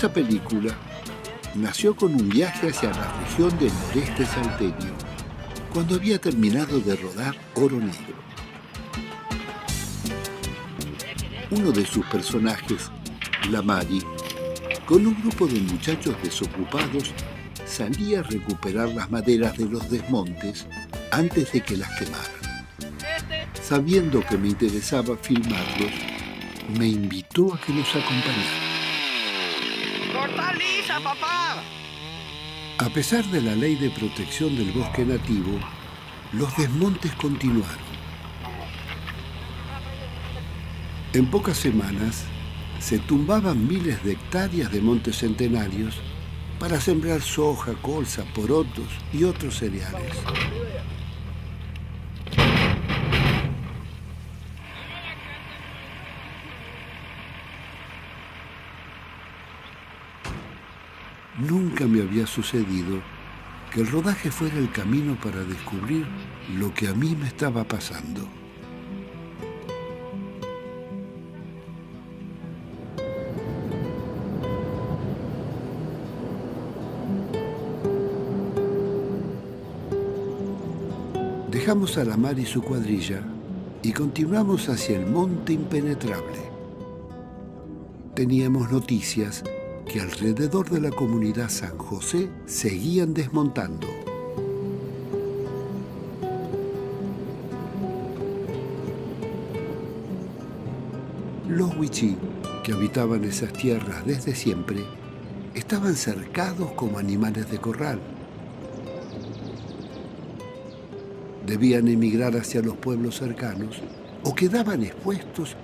Esta película nació con un viaje hacia la región del noreste salteño, cuando había terminado de rodar Oro Negro. Uno de sus personajes, la Mari, con un grupo de muchachos desocupados, salía a recuperar las maderas de los desmontes antes de que las quemaran. Sabiendo que me interesaba filmarlos, me invitó a que los acompañara. ¡Corta lisa, papá! A pesar de la ley de protección del bosque nativo, los desmontes continuaron. En pocas semanas, se tumbaban miles de hectáreas de montes centenarios para sembrar soja, colza, porotos y otros cereales. Nunca me había sucedido que el rodaje fuera el camino para descubrir lo que a mí me estaba pasando. Dejamos a la Mar y su cuadrilla y continuamos hacia el monte impenetrable. Teníamos noticias que alrededor de la comunidad San José seguían desmontando. Los wichí, que habitaban esas tierras desde siempre, estaban cercados como animales de corral. Debían emigrar hacia los pueblos cercanos o quedaban expuestos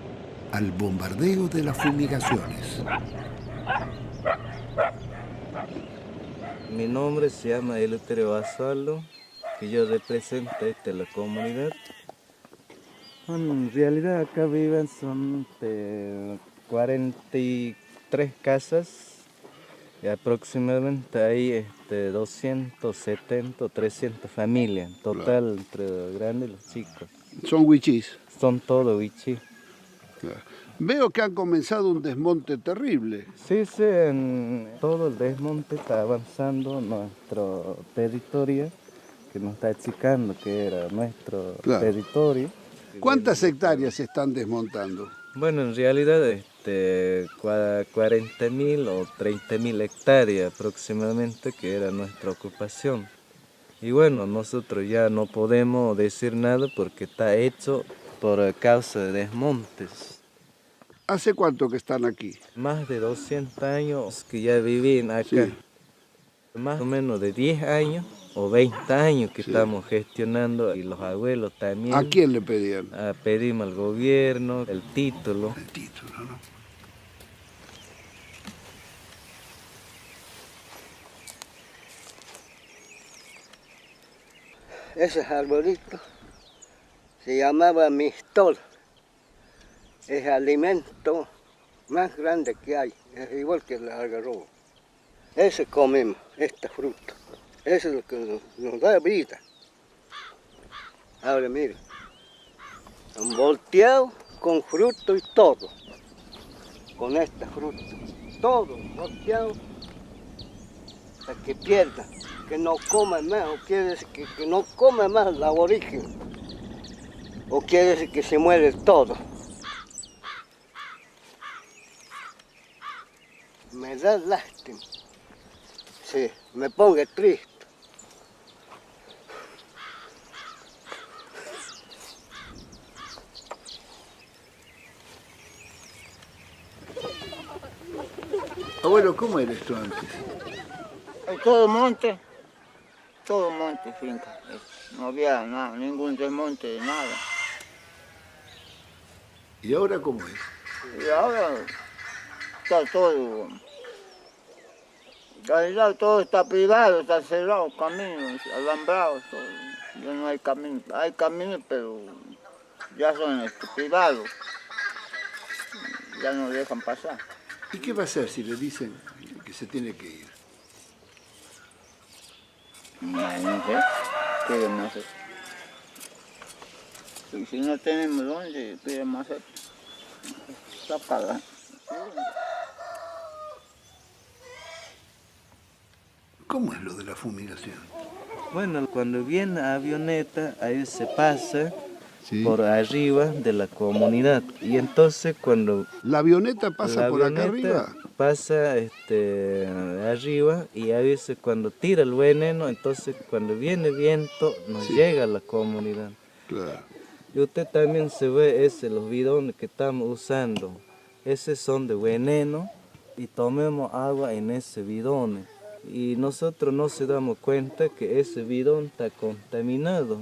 al bombardeo de las fumigaciones. Mi nombre se llama Eleuterio Basualdo, que yo represento la comunidad. Bueno, en realidad acá viven son 43 casas y aproximadamente hay 270 o 300 familias, en total, claro, entre los grandes y los chicos. ¿Son wichís? Son todos wichí. Claro. Veo que han comenzado un desmonte terrible. Sí, en todo el desmonte está avanzando nuestro territorio, que nos está achicando, que era nuestro, claro, territorio. ¿Cuántas hectáreas se están desmontando? Bueno, en realidad 40.000 o 30.000 hectáreas aproximadamente, que era nuestra ocupación. Y bueno, nosotros ya no podemos decir nada porque está hecho por causa de desmontes. ¿Hace cuánto que están aquí? Más de 200 años que ya viven acá. Sí. Más o menos de 10 años o 20 años que, sí, estamos gestionando, y los abuelos también. ¿A quién le pedían? Pedimos al gobierno el título. El título, ¿no? Ese arbolito se llamaba mistol. Es el alimento más grande que hay, es igual que el algarrobo. Ese comemos, esta fruta. Eso es lo que nos da vida. Ahora mire, han volteado con fruto y todo, con esta fruta. Todo volteado hasta que pierda, que no coma más, o quiere decir que no coma más la origen, o quiere decir que se muere todo. Me da lástima, sí, me pongo triste. Abuelo, ¿cómo era esto antes? Todo monte, finca. No había nada, ningún desmonte de nada. ¿Y ahora cómo es? Y ahora está todo, en realidad todo está privado, está cerrado, caminos, alambrados, todo. Ya no hay caminos, pero ya son privados, ya no dejan pasar. ¿Y qué va a hacer si le dicen que se tiene que ir? No sé, ¿qué debemos hacer? Y si no tenemos dónde, ¿qué debemos hacer? Está pagando. ¿Cómo es lo de la fumigación? Bueno, cuando viene la avioneta, ahí se pasa Sí. por arriba de la comunidad. Y entonces cuando ¿La avioneta pasa la por acá avioneta arriba? pasa arriba, y a veces cuando tira el veneno, entonces cuando viene viento nos Sí. llega a la comunidad. Claro. Y usted también se ve los bidones que estamos usando. Esos son de veneno y tomemos agua en ese bidón. Y nosotros no se damos cuenta que ese bidón está contaminado.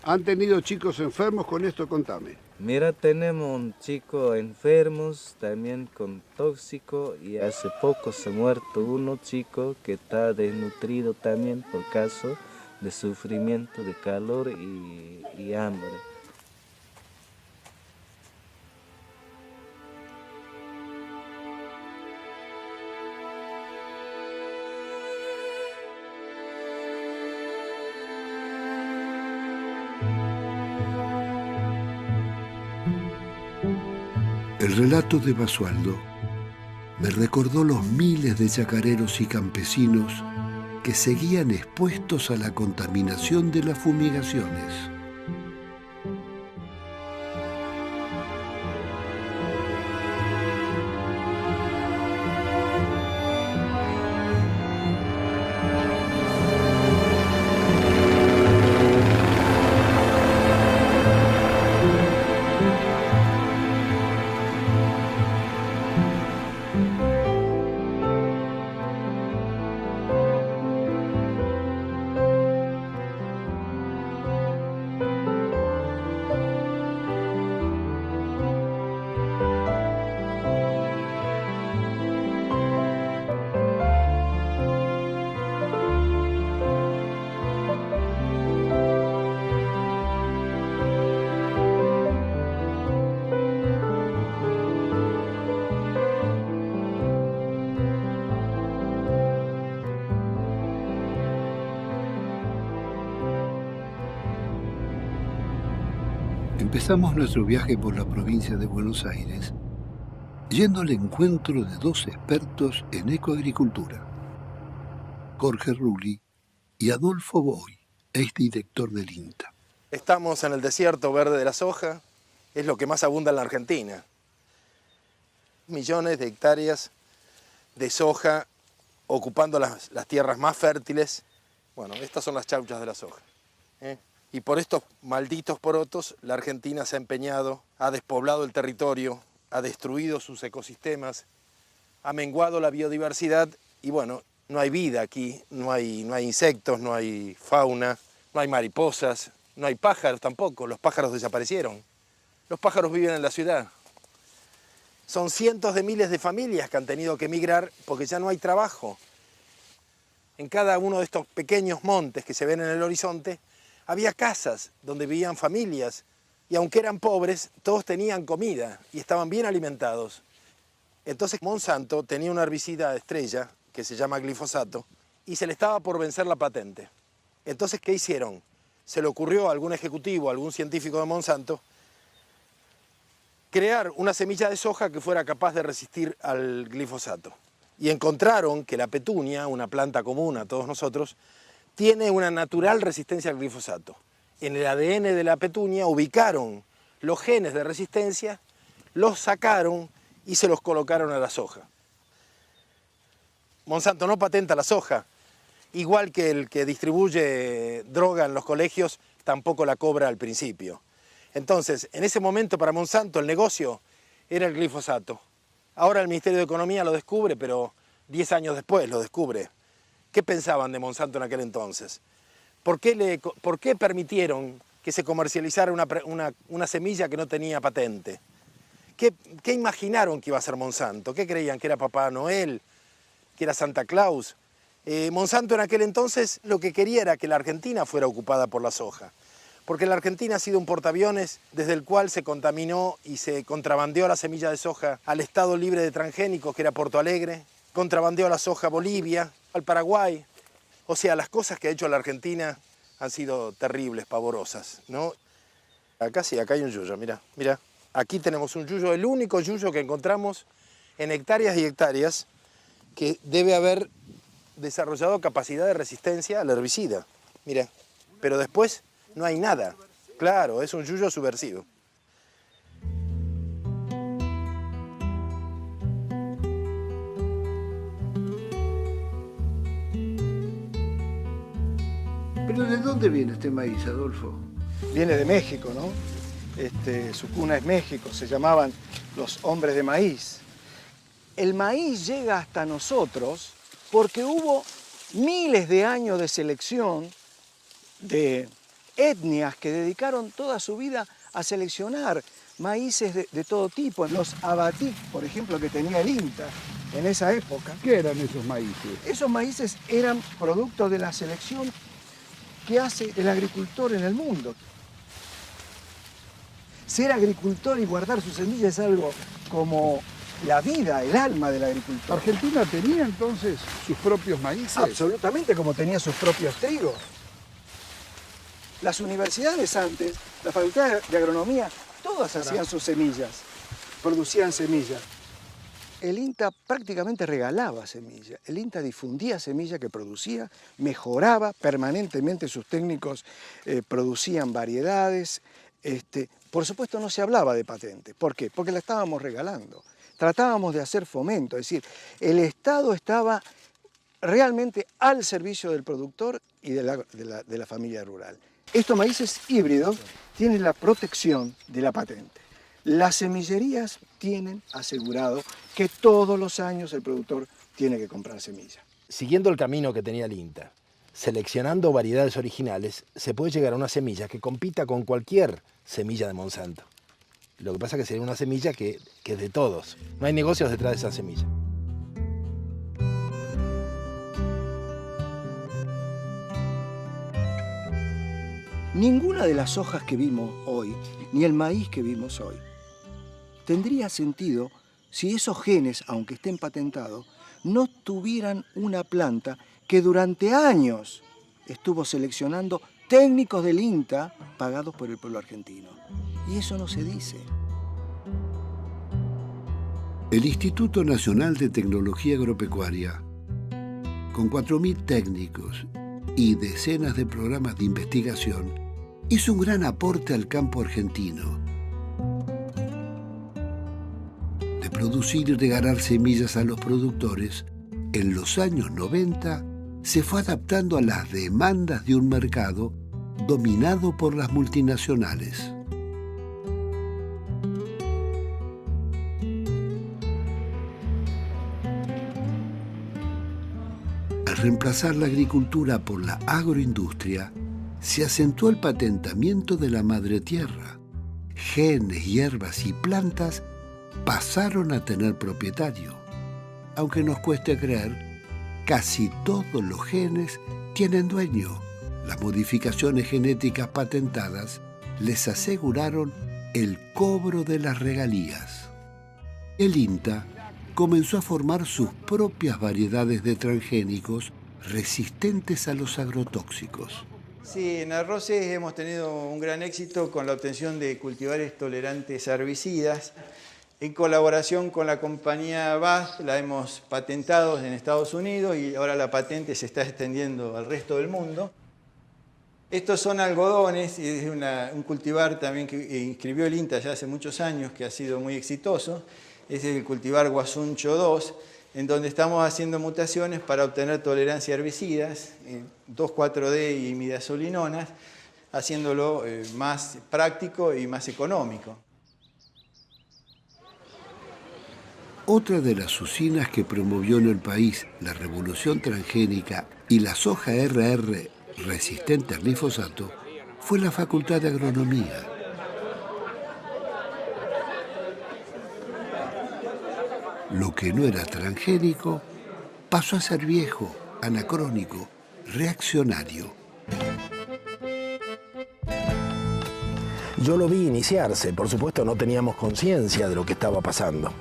¿Han tenido chicos enfermos con esto? Contame. Mira, tenemos un chico enfermos también con tóxico y hace poco se ha muerto uno chico que está desnutrido también por caso de sufrimiento de calor y hambre. El relato de Basualdo me recordó los miles de chacareros y campesinos que seguían expuestos a la contaminación de las fumigaciones. Empezamos nuestro viaje por la provincia de Buenos Aires, yendo al encuentro de dos expertos en ecoagricultura, Jorge Rulli y Adolfo Boy, exdirector del INTA. Estamos en el desierto verde de la soja, es lo que más abunda en la Argentina. Millones de hectáreas de soja ocupando las tierras más fértiles. Bueno, estas son las chauchas de la soja. Y por estos malditos porotos, la Argentina se ha empeñado, ha despoblado el territorio, ha destruido sus ecosistemas, ha menguado la biodiversidad y bueno, no hay vida aquí, no hay insectos, no hay fauna, no hay mariposas, no hay pájaros tampoco, los pájaros desaparecieron. Los pájaros viven en la ciudad. Son cientos de miles de familias que han tenido que emigrar porque ya no hay trabajo. En cada uno de estos pequeños montes que se ven en el horizonte, había casas donde vivían familias y aunque eran pobres, todos tenían comida y estaban bien alimentados. Entonces Monsanto tenía un herbicida estrella que se llama glifosato y se le estaba por vencer la patente. Entonces, ¿qué hicieron? Se le ocurrió a algún ejecutivo, a algún científico de Monsanto, crear una semilla de soja que fuera capaz de resistir al glifosato. Y encontraron que la petunia, una planta común a todos nosotros, tiene una natural resistencia al glifosato. En el ADN de la petunia ubicaron los genes de resistencia, los sacaron y se los colocaron a la soja. Monsanto no patenta la soja, igual que el que distribuye droga en los colegios tampoco la cobra al principio. Entonces, en ese momento para Monsanto el negocio era el glifosato. Ahora el Ministerio de Economía lo descubre, pero 10 años después lo descubre. ¿Qué pensaban de Monsanto en aquel entonces? ¿Por qué permitieron que se comercializara una semilla que no tenía patente? ¿Qué imaginaron que iba a ser Monsanto? ¿Qué creían? ¿Que era Papá Noel? ¿Que era Santa Claus? Monsanto en aquel entonces lo que quería era que la Argentina fuera ocupada por la soja. Porque la Argentina ha sido un portaaviones desde el cual se contaminó y se contrabandeó la semilla de soja al Estado Libre de Transgénicos, que era Porto Alegre, contrabandeó la soja a Bolivia, al Paraguay. O sea, las cosas que ha hecho la Argentina han sido terribles, pavorosas, ¿no? Acá sí, acá hay un yuyo, mira. Aquí tenemos un yuyo, el único yuyo que encontramos en hectáreas y hectáreas que debe haber desarrollado capacidad de resistencia al herbicida. Mira, pero después no hay nada. Claro, es un yuyo subversivo. ¿Pero de dónde viene este maíz, Adolfo? Viene de México, ¿no? Su cuna es México, se llamaban los hombres de maíz. El maíz llega hasta nosotros porque hubo miles de años de selección de etnias que dedicaron toda su vida a seleccionar maíces de todo tipo. Los abatí, por ejemplo, que tenía el INTA en esa época. ¿Qué eran esos maíces? Esos maíces eran producto de la selección que hace el agricultor en el mundo. Ser agricultor y guardar su semilla es algo como la vida, el alma del agricultor. ¿Argentina tenía entonces sus propios maíces? Absolutamente, como tenía sus propios trigos. Las universidades antes, la Facultad de Agronomía, todas hacían sus semillas, producían semillas. El INTA prácticamente regalaba semilla. El INTA difundía semilla que producía, mejoraba permanentemente, sus técnicos producían variedades. Por supuesto no se hablaba de patente. ¿Por qué? Porque la estábamos regalando. Tratábamos de hacer fomento, es decir, el Estado estaba realmente al servicio del productor y de la familia rural. Estos maíces híbridos tienen la protección de la patente. Las semillerías tienen asegurado que todos los años el productor tiene que comprar semilla. Siguiendo el camino que tenía el INTA, seleccionando variedades originales, se puede llegar a una semilla que compita con cualquier semilla de Monsanto. Lo que pasa es que sería una semilla que es de todos. No hay negocios detrás de esa semilla. Ninguna de las hojas que vimos hoy, ni el maíz que vimos hoy, tendría sentido si esos genes, aunque estén patentados, no tuvieran una planta que durante años estuvo seleccionando técnicos del INTA pagados por el pueblo argentino. Y eso no se dice. El Instituto Nacional de Tecnología Agropecuaria, con 4.000 técnicos y decenas de programas de investigación, hizo un gran aporte al campo argentino. De producir y regalar semillas a los productores, en los años 90 se fue adaptando a las demandas de un mercado dominado por las multinacionales. Al reemplazar la agricultura por la agroindustria, se acentuó el patentamiento de la madre tierra. Genes, hierbas y plantas pasaron a tener propietario. Aunque nos cueste creer, casi todos los genes tienen dueño. Las modificaciones genéticas patentadas les aseguraron el cobro de las regalías. El INTA comenzó a formar sus propias variedades de transgénicos resistentes a los agrotóxicos. Sí, en arroces hemos tenido un gran éxito con la obtención de cultivares tolerantes a herbicidas. En colaboración con la compañía BASF la hemos patentado en Estados Unidos y ahora la patente se está extendiendo al resto del mundo. Estos son algodones y es un cultivar también que inscribió el INTA ya hace muchos años que ha sido muy exitoso. Es el cultivar Guasuncho 2, en donde estamos haciendo mutaciones para obtener tolerancia a herbicidas, 2,4-D y imidazolinonas, haciéndolo más práctico y más económico. Otra de las usinas que promovió en el país la revolución transgénica y la soja RR resistente al glifosato fue la Facultad de Agronomía. Lo que no era transgénico pasó a ser viejo, anacrónico, reaccionario. Yo lo vi iniciarse, por supuesto no teníamos conciencia de lo que estaba pasando.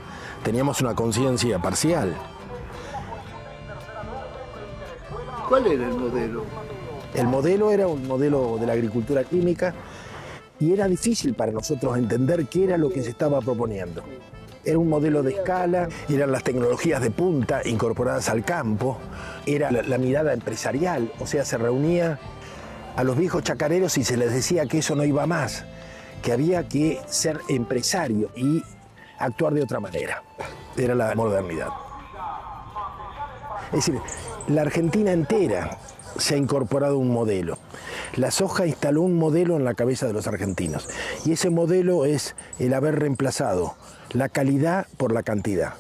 Teníamos una conciencia parcial. ¿Cuál era el modelo? El modelo era un modelo de la agricultura química y era difícil para nosotros entender qué era lo que se estaba proponiendo. Era un modelo de escala, eran las tecnologías de punta incorporadas al campo, era la mirada empresarial, o sea, se reunía a los viejos chacareros y se les decía que eso no iba más, que había que ser empresario y actuar de otra manera. Era la modernidad. Es decir, la Argentina entera se ha incorporado un modelo. La soja instaló un modelo en la cabeza de los argentinos y ese modelo es el haber reemplazado la calidad por la cantidad.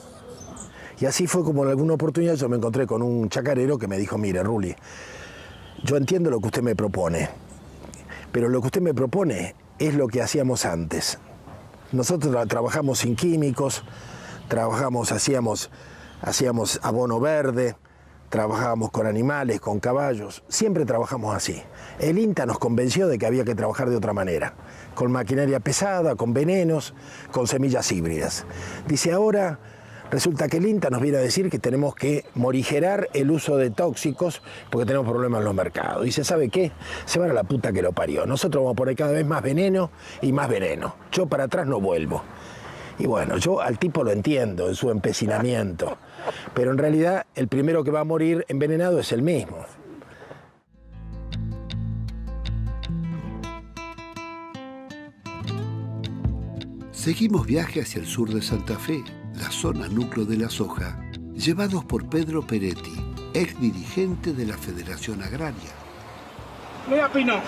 Y así fue como en alguna oportunidad yo me encontré con un chacarero que me dijo, mire, Rulli, yo entiendo lo que usted me propone, pero lo que usted me propone es lo que hacíamos antes. Nosotros trabajamos sin químicos, hacíamos abono verde, trabajábamos con animales, con caballos, siempre trabajamos así. El INTA nos convenció de que había que trabajar de otra manera, con maquinaria pesada, con venenos, con semillas híbridas. Dice, ahora resulta que el INTA nos viene a decir que tenemos que morigerar el uso de tóxicos porque tenemos problemas en los mercados. Dice, ¿sabe qué? Se van a la puta que lo parió. Nosotros vamos a poner cada vez más veneno y más veneno. Yo para atrás no vuelvo. Y bueno, yo al tipo lo entiendo en su empecinamiento, pero en realidad el primero que va a morir envenenado es él mismo. Seguimos viaje hacia el sur de Santa Fe, la zona núcleo de la soja, llevados por Pedro Peretti, ex dirigente de la Federación Agraria. Mira, Pino,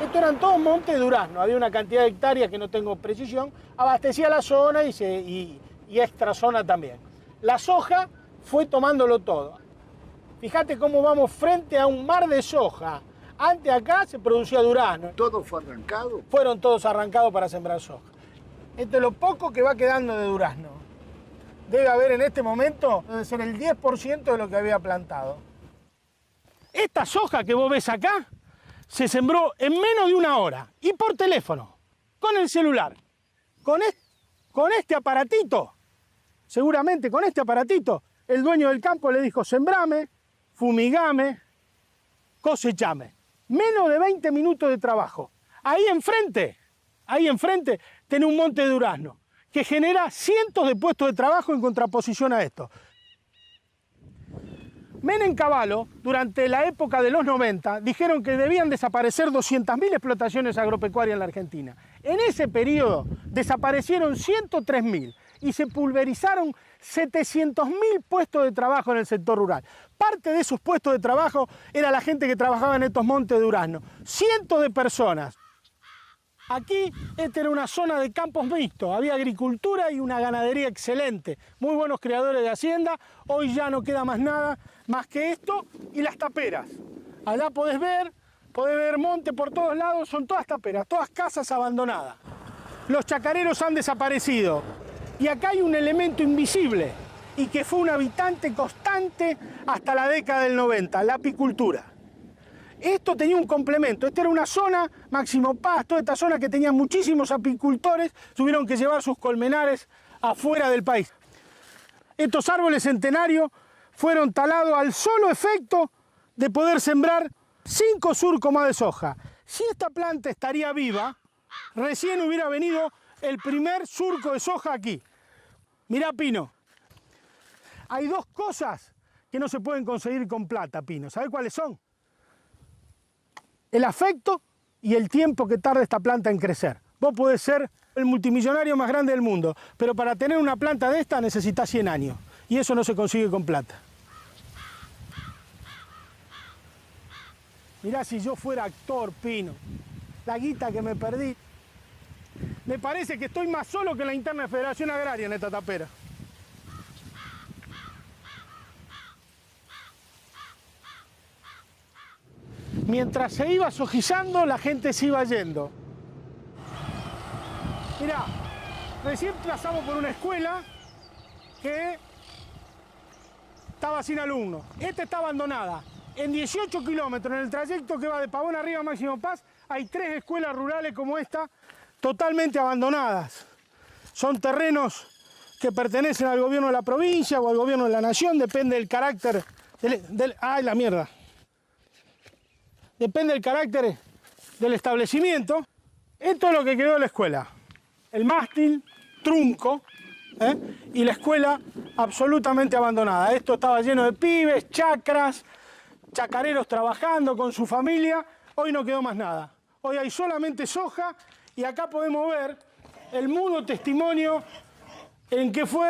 esto eran todos montes de durazno, había una cantidad de hectáreas que no tengo precisión, abastecía la zona y extra zona también. La soja fue tomándolo todo. Fíjate cómo vamos frente a un mar de soja. Antes acá se producía durazno. ¿Todo fue arrancado? Fueron todos arrancados para sembrar soja. Esto es lo poco que va quedando de durazno. Debe haber en este momento, debe ser el 10% de lo que había plantado. Esta soja que vos ves acá, se sembró en menos de una hora y por teléfono, con el celular, con este aparatito, seguramente con este aparatito, el dueño del campo le dijo, sembrame, fumigame, cosechame. Menos de 20 minutos de trabajo. Ahí enfrente, tenés un monte de durazno que genera cientos de puestos de trabajo en contraposición a esto. Menem Cavallo, durante la época de los 90, dijeron que debían desaparecer 200.000 explotaciones agropecuarias en la Argentina. En ese periodo desaparecieron 103.000 y se pulverizaron 700.000 puestos de trabajo en el sector rural. Parte de esos puestos de trabajo era la gente que trabajaba en estos montes de durazno. Cientos de personas. Aquí, esta era una zona de campos mixtos, había agricultura y una ganadería excelente, muy buenos criadores de hacienda. Hoy ya no queda más nada más que esto y las taperas. Allá podés ver monte por todos lados, son todas taperas, todas casas abandonadas. Los chacareros han desaparecido y acá hay un elemento invisible y que fue un habitante constante hasta la década del 90, la apicultura. Esto tenía un complemento, esta era una zona, Máximo Paz, toda esta zona que tenía muchísimos apicultores, tuvieron que llevar sus colmenares afuera del país. Estos árboles centenarios fueron talados al solo efecto de poder sembrar 5 surcos más de soja. Si esta planta estaría viva, recién hubiera venido el primer surco de soja aquí. Mirá, Pino, hay dos cosas que no se pueden conseguir con plata, Pino. ¿Sabés cuáles son? El afecto y el tiempo que tarda esta planta en crecer. Vos podés ser el multimillonario más grande del mundo, pero para tener una planta de esta necesitas 100 años. Y eso no se consigue con plata. Mirá, si yo fuera actor, Pino, la guita que me perdí. Me parece que estoy más solo que en la interna de Federación Agraria en esta tapera. Mientras se iba sojizando, la gente se iba yendo. Mirá, recién pasamos por una escuela que estaba sin alumnos. Esta está abandonada. En 18 kilómetros, en el trayecto que va de Pavón arriba a Máximo Paz, hay 3 escuelas rurales como esta, totalmente abandonadas. Son terrenos que pertenecen al gobierno de la provincia o al gobierno de la nación, depende del carácter ¡ay, la mierda! Depende del carácter del establecimiento. Esto es lo que quedó de la escuela. El mástil, trunco, y la escuela absolutamente abandonada. Esto estaba lleno de pibes, chacras, chacareros trabajando con su familia. Hoy no quedó más nada. Hoy hay solamente soja y acá podemos ver el mudo testimonio en que fue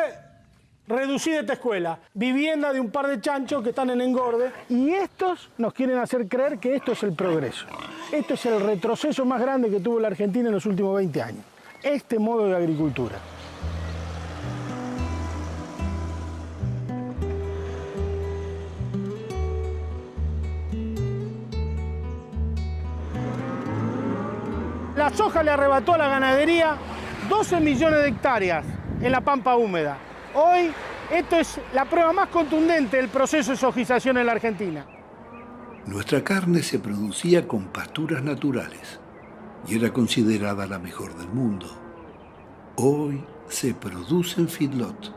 reducida esta escuela. Vivienda de un par de chanchos que están en engorde. Y estos nos quieren hacer creer que esto es el progreso. Esto es el retroceso más grande que tuvo la Argentina en los últimos 20 años. Este modo de agricultura. La soja le arrebató a la ganadería 12 millones de hectáreas en la pampa húmeda. Hoy, esto es la prueba más contundente del proceso de sojización en la Argentina. Nuestra carne se producía con pasturas naturales y era considerada la mejor del mundo. Hoy se produce en feedlot.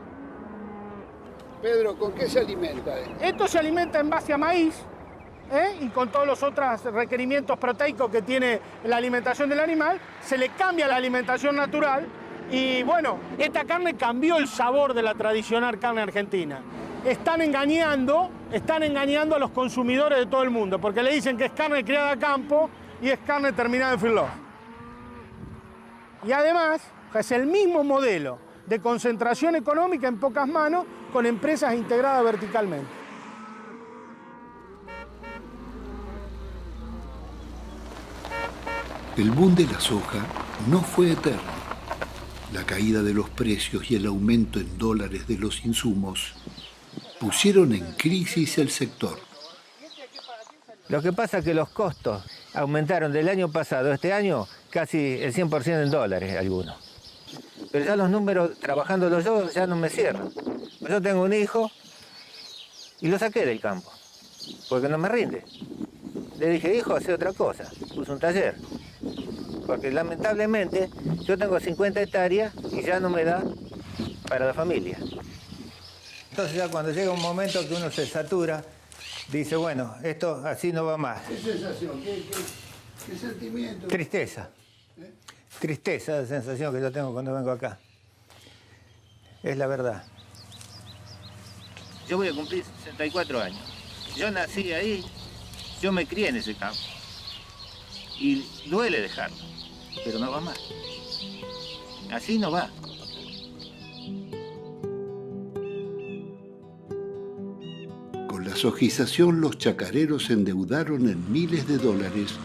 Pedro, ¿con qué se alimenta? Esto se alimenta en base a maíz, y con todos los otros requerimientos proteicos que tiene la alimentación del animal, se le cambia la alimentación natural y bueno, esta carne cambió el sabor de la tradicional carne argentina. Están engañando a los consumidores de todo el mundo porque le dicen que es carne criada a campo y es carne terminada en feedlot. Y además es el mismo modelo de concentración económica en pocas manos con empresas integradas verticalmente. El boom de la soja no fue eterno. La caída de los precios y el aumento en dólares de los insumos pusieron en crisis el sector. Lo que pasa es que los costos aumentaron del año pasado a este año casi el 100% en dólares algunos. Pero ya los números, trabajándolos yo, ya no me cierran. Yo tengo un hijo y lo saqué del campo, porque no me rinde. Le dije, hijo, hace otra cosa. Puse un taller. Porque lamentablemente yo tengo 50 hectáreas y ya no me da para la familia. Entonces ya cuando llega un momento que uno se satura, dice, bueno, esto así no va más. ¿Qué sensación? ¿Qué sentimiento? Tristeza. Tristeza, la sensación que yo tengo cuando vengo acá. Es la verdad. Yo voy a cumplir 64 años. Yo nací ahí, yo me crié en ese campo. Y duele dejarlo, pero no va más. Así no va. Con la sojización, los chacareros se endeudaron en miles de dólares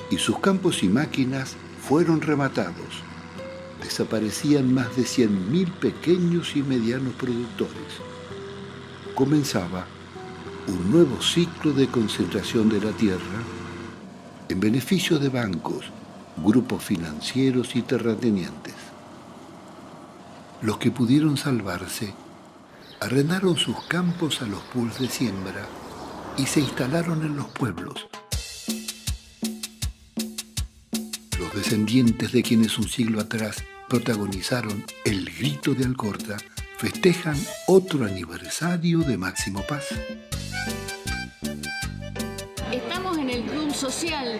y sus campos y máquinas fueron rematados. Desaparecían más de 100.000 pequeños y medianos productores. Comenzaba un nuevo ciclo de concentración de la tierra en beneficio de bancos, grupos financieros y terratenientes. Los que pudieron salvarse arrendaron sus campos a los pools de siembra y se instalaron en los pueblos. Los descendientes de quienes un siglo atrás protagonizaron el grito de Alcorta festejan otro aniversario de Máximo Paz. Estamos en el club social,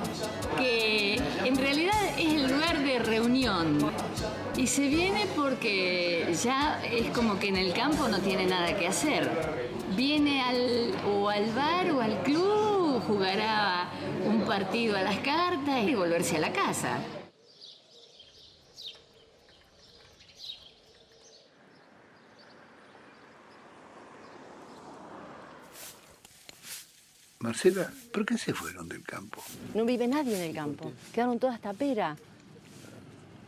que en realidad es el lugar de reunión. Y se viene porque ya es como que en el campo no tiene nada que hacer. Viene al bar o al club, jugará un partido a las cartas y volverse a la casa. Marcela, ¿por qué se fueron del campo? No vive nadie en el campo. Quedaron todas taperas.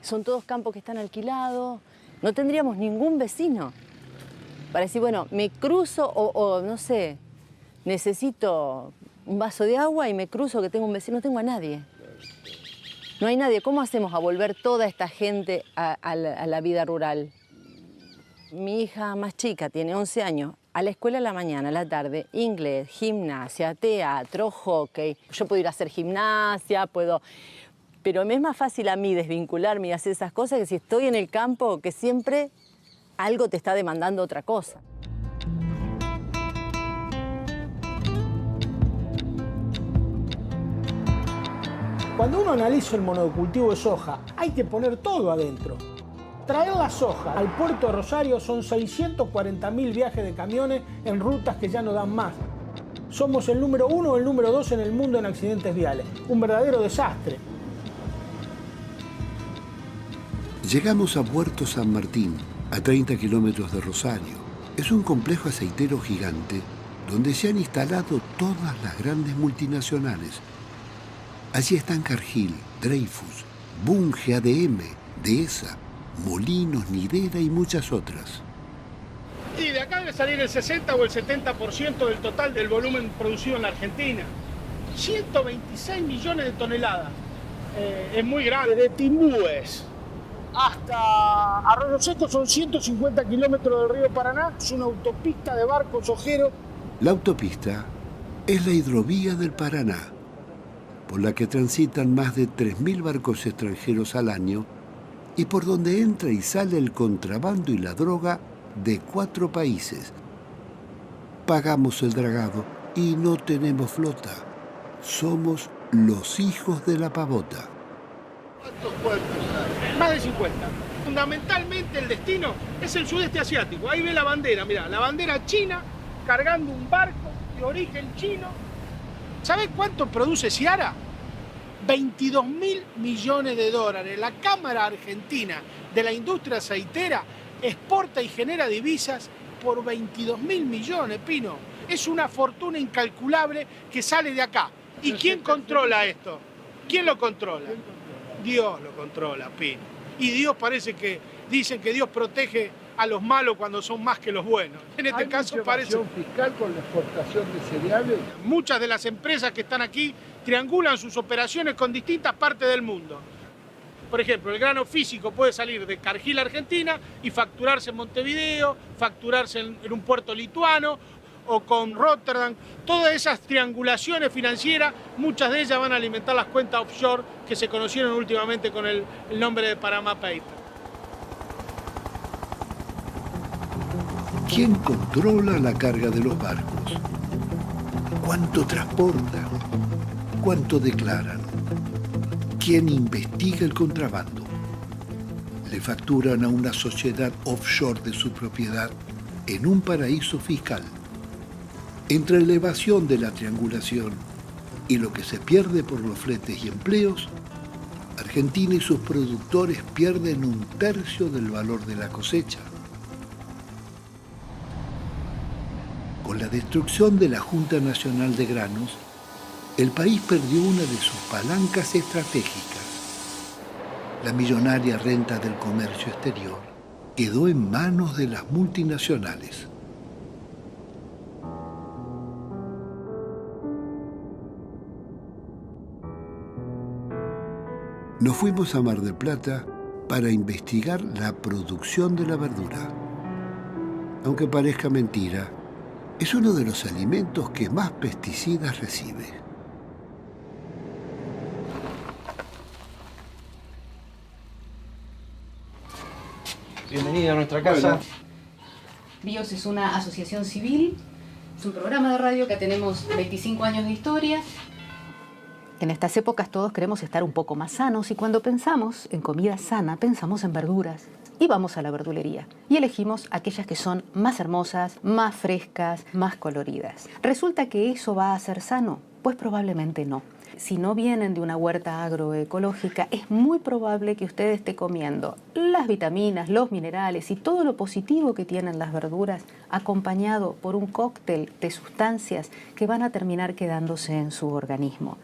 Son todos campos que están alquilados. No tendríamos ningún vecino. Para decir, bueno, me cruzo o no sé, necesito un vaso de agua y me cruzo que tengo un vecino. No tengo a nadie. No hay nadie. ¿Cómo hacemos a volver toda esta gente a la vida rural? Mi hija más chica tiene 11 años. A la escuela a la mañana, a la tarde, inglés, gimnasia, teatro, hockey. Yo puedo ir a hacer gimnasia, puedo... Pero me es más fácil a mí desvincularme y hacer esas cosas que si estoy en el campo, que siempre algo te está demandando otra cosa. Cuando uno analiza el monocultivo de soja, hay que poner todo adentro. Traer la soja al puerto de Rosario son 640.000 viajes de camiones en rutas que ya no dan más. Somos el número 1 o el número 2 en el mundo en accidentes viales. Un verdadero desastre. Llegamos a Puerto San Martín, a 30 kilómetros de Rosario. Es un complejo aceitero gigante donde se han instalado todas las grandes multinacionales. Allí están Cargill, Dreyfus, Bunge, ADM, Dehesa, Molinos, Nidera y muchas otras. Y de acá debe salir el 60 o el 70% del total del volumen producido en la Argentina. 126 millones de toneladas. Es muy grande. De Timbúes hasta Arroyo Seco son 150 kilómetros del río Paraná. Es una autopista de barcos ojeros. La autopista es la hidrovía del Paraná, por la que transitan más de 3.000 barcos extranjeros al año y por donde entra y sale el contrabando y la droga de 4 países. Pagamos el dragado y no tenemos flota. Somos los hijos de la pavota. ¿Cuántos puertos hay? Más de 50. Fundamentalmente el destino es el sudeste asiático. Ahí ve la bandera, mirá, la bandera china cargando un barco de origen chino. ¿Sabés cuánto produce Ciara? 22.000 millones de dólares. La Cámara Argentina de la Industria Aceitera exporta y genera divisas por 22.000 millones, Pino. Es una fortuna incalculable que sale de acá. ¿Y quién controla esto? ¿Quién lo controla? Dios lo controla, Pino. Y Dios parece que dicen que Dios protege a los malos cuando son más que los buenos. En este caso parece... fiscal con la exportación de cereales? Muchas de las empresas que están aquí triangulan sus operaciones con distintas partes del mundo. Por ejemplo, el grano físico puede salir de Cargill, Argentina, y facturarse en Montevideo, facturarse en un puerto lituano o con Rotterdam. Todas esas triangulaciones financieras, muchas de ellas van a alimentar las cuentas offshore que se conocieron últimamente con el nombre de Panama Papers. ¿Quién controla la carga de los barcos? ¿Cuánto transportan? ¿Cuánto declaran? ¿Quién investiga el contrabando? Le facturan a una sociedad offshore de su propiedad en un paraíso fiscal. Entre la evasión de la triangulación y lo que se pierde por los fletes y empleos, Argentina y sus productores pierden 1/3 del valor de la cosecha. Con la destrucción de la Junta Nacional de Granos, el país perdió una de sus palancas estratégicas. La millonaria renta del comercio exterior quedó en manos de las multinacionales. Nos fuimos a Mar del Plata para investigar la producción de la verdura. Aunque parezca mentira, es uno de los alimentos que más pesticidas recibe. Bienvenida a nuestra casa. BIOS es una asociación civil, es un programa de radio que tenemos 25 años de historia. En estas épocas todos queremos estar un poco más sanos y cuando pensamos en comida sana, pensamos en verduras. Y vamos a la verdulería y elegimos aquellas que son más hermosas, más frescas, más coloridas. ¿Resulta que eso va a ser sano? Pues probablemente no. Si no vienen de una huerta agroecológica, es muy probable que usted esté comiendo las vitaminas, los minerales y todo lo positivo que tienen las verduras, acompañado por un cóctel de sustancias que van a terminar quedándose en su organismo.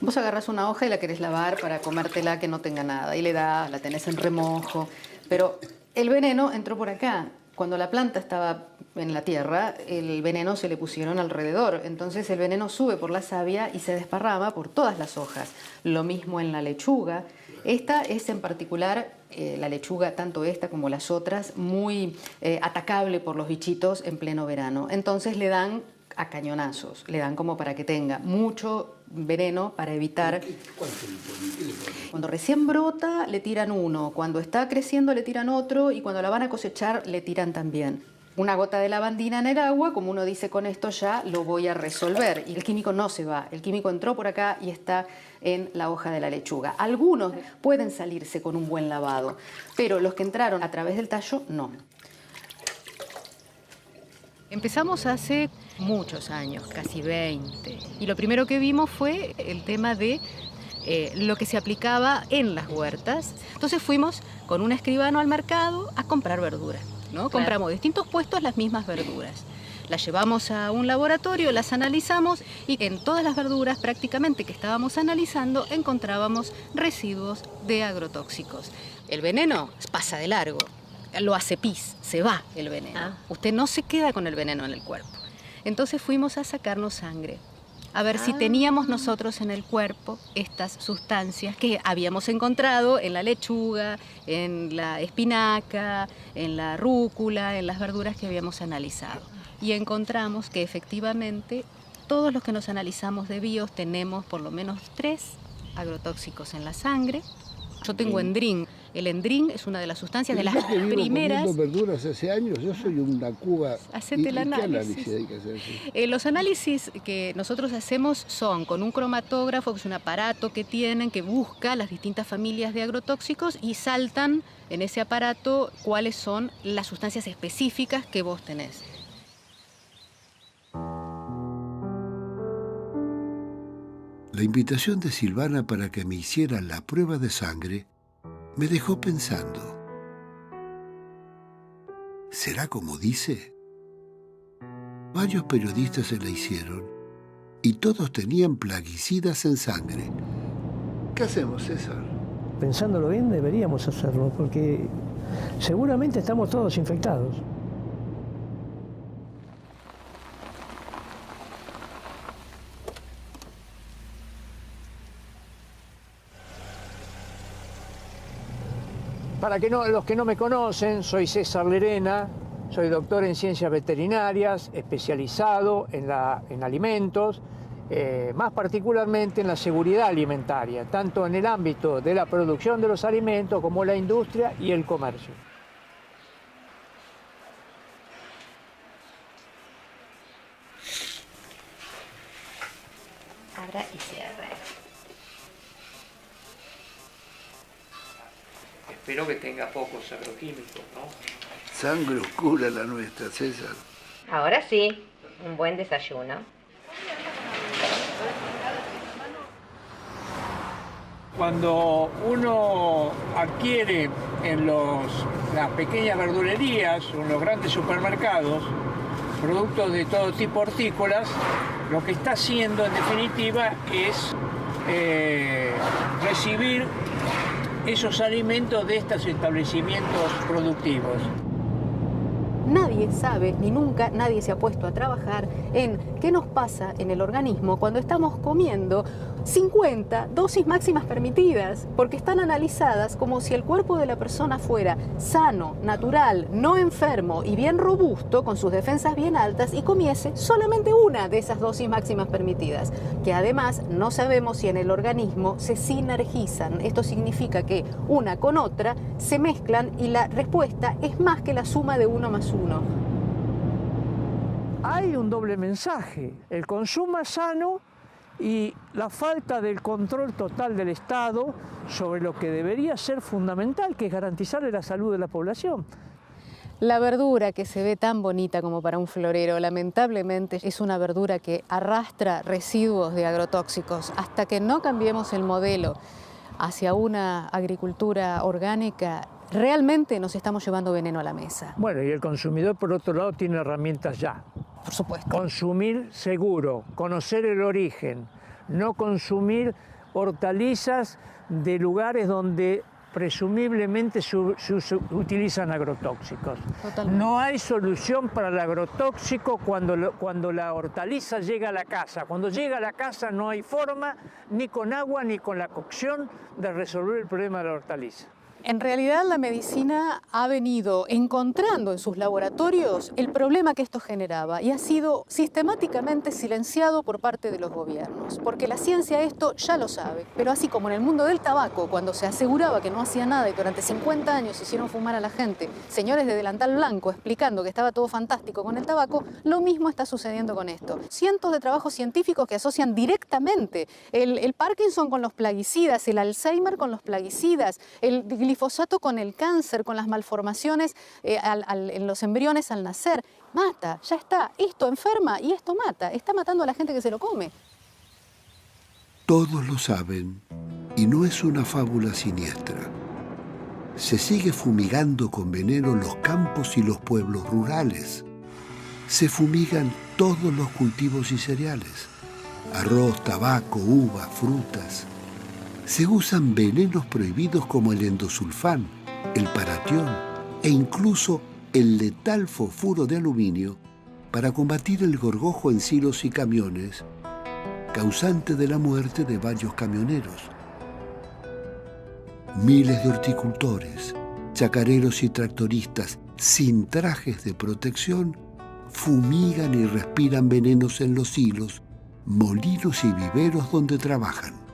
Vos agarrás una hoja y la querés lavar para comértela que no tenga nada, y le das, la tenés en remojo, pero el veneno entró por acá. Cuando la planta estaba en la tierra, el veneno se le pusieron alrededor. Entonces el veneno sube por la savia y se desparrama por todas las hojas. Lo mismo en la lechuga. Esta es en particular, la lechuga, tanto esta como las otras, muy atacable por los bichitos en pleno verano. Entonces le dan a cañonazos, le dan como para que tenga mucho veneno para evitar... Cuando recién brota le tiran uno, cuando está creciendo le tiran otro y cuando la van a cosechar le tiran también. una gota de lavandina en el agua, como uno dice, con esto ya lo voy a resolver. Y el químico no se va, el químico entró por acá y está en la hoja de la lechuga. Algunos pueden salirse con un buen lavado, pero los que entraron a través del tallo, no. Empezamos hace muchos años, casi 20, y lo primero que vimos fue el tema de lo que se aplicaba en las huertas. Entonces fuimos con un escribano al mercado a comprar verdura, ¿no? Claro. Compramos distintos puestos las mismas verduras. Las llevamos a un laboratorio, las analizamos y en todas las verduras prácticamente que estábamos analizando encontrábamos residuos de agrotóxicos. El veneno pasa de largo, lo hace pis, se va el veneno. Usted no se queda con el veneno en el cuerpo. Entonces fuimos a sacarnos sangre, a ver si teníamos nosotros en el cuerpo estas sustancias que habíamos encontrado en la lechuga, en la espinaca, en la rúcula, en las verduras que habíamos analizado. Y encontramos que efectivamente todos los que nos analizamos de bios tenemos por lo menos 3 agrotóxicos en la sangre. Yo tengo endrín. El endrín es una de las sustancias de las primeras. Comiendo verduras hace años, yo soy una cuba. Hacete el análisis. ¿Qué análisis hay que hacer? Los análisis que nosotros hacemos son con un cromatógrafo, que es un aparato que tienen, que busca las distintas familias de agrotóxicos y saltan en ese aparato cuáles son las sustancias específicas que vos tenés. La invitación de Silvana para que me hiciera la prueba de sangre me dejó pensando. ¿Será como dice? Varios periodistas se la hicieron y todos tenían plaguicidas en sangre. ¿Qué hacemos, César? Pensándolo bien, deberíamos hacerlo, porque seguramente estamos todos infectados. Para los que no me conocen, soy César Lerena, soy doctor en ciencias veterinarias, especializado en alimentos, más particularmente en la seguridad alimentaria, tanto en el ámbito de la producción de los alimentos como la industria y el comercio. Abra y cierre. Espero que tenga pocos agroquímicos, ¿no? Sangre oscura la nuestra, César. Ahora sí, un buen desayuno. Cuando uno adquiere en las pequeñas verdulerías o en los grandes supermercados productos de todo tipo hortícolas, lo que está haciendo en definitiva es recibir esos alimentos de estos establecimientos productivos. Nadie sabe, ni nunca nadie se ha puesto a trabajar en qué nos pasa en el organismo cuando estamos comiendo 50 dosis máximas permitidas, porque están analizadas como si el cuerpo de la persona fuera sano, natural, no enfermo y bien robusto, con sus defensas bien altas, y comiese solamente una de esas dosis máximas permitidas, que además no sabemos si en el organismo se sinergizan. Esto significa que una con otra se mezclan y la respuesta es más que la suma de 1 más 1. Hay un doble mensaje: el consumo sano y la falta del control total del Estado sobre lo que debería ser fundamental, que es garantizarle la salud de la población. La verdura que se ve tan bonita como para un florero, lamentablemente es una verdura que arrastra residuos de agrotóxicos. Hasta que no cambiemos el modelo hacia una agricultura orgánica, realmente nos estamos llevando veneno a la mesa. Bueno, y el consumidor, por otro lado, tiene herramientas ya. Por supuesto. Consumir seguro, conocer el origen, no consumir hortalizas de lugares donde presumiblemente se utilizan agrotóxicos. Totalmente. No hay solución para el agrotóxico cuando la hortaliza llega a la casa. Cuando llega a la casa no hay forma, ni con agua ni con la cocción, de resolver el problema de la hortaliza. En realidad la medicina ha venido encontrando en sus laboratorios el problema que esto generaba y ha sido sistemáticamente silenciado por parte de los gobiernos, porque la ciencia esto ya lo sabe, pero así como en el mundo del tabaco, cuando se aseguraba que no hacía nada y durante 50 años hicieron fumar a la gente, señores de delantal blanco explicando que estaba todo fantástico con el tabaco, lo mismo está sucediendo con esto. Cientos de trabajos científicos que asocian directamente el Parkinson con los plaguicidas, el Alzheimer con los plaguicidas, el glifosato con el cáncer, con las malformaciones en los embriones al nacer. Mata, ya está. Esto enferma y esto mata. Está matando a la gente que se lo come. Todos lo saben y no es una fábula siniestra. Se sigue fumigando con veneno los campos y los pueblos rurales. Se fumigan todos los cultivos y cereales. Arroz, tabaco, uva, frutas. Se usan venenos prohibidos como el endosulfán, el paratión e incluso el letal fosfuro de aluminio para combatir el gorgojo en silos y camiones, causante de la muerte de varios camioneros. Miles de horticultores, chacareros y tractoristas sin trajes de protección fumigan y respiran venenos en los silos, molinos y viveros donde trabajan.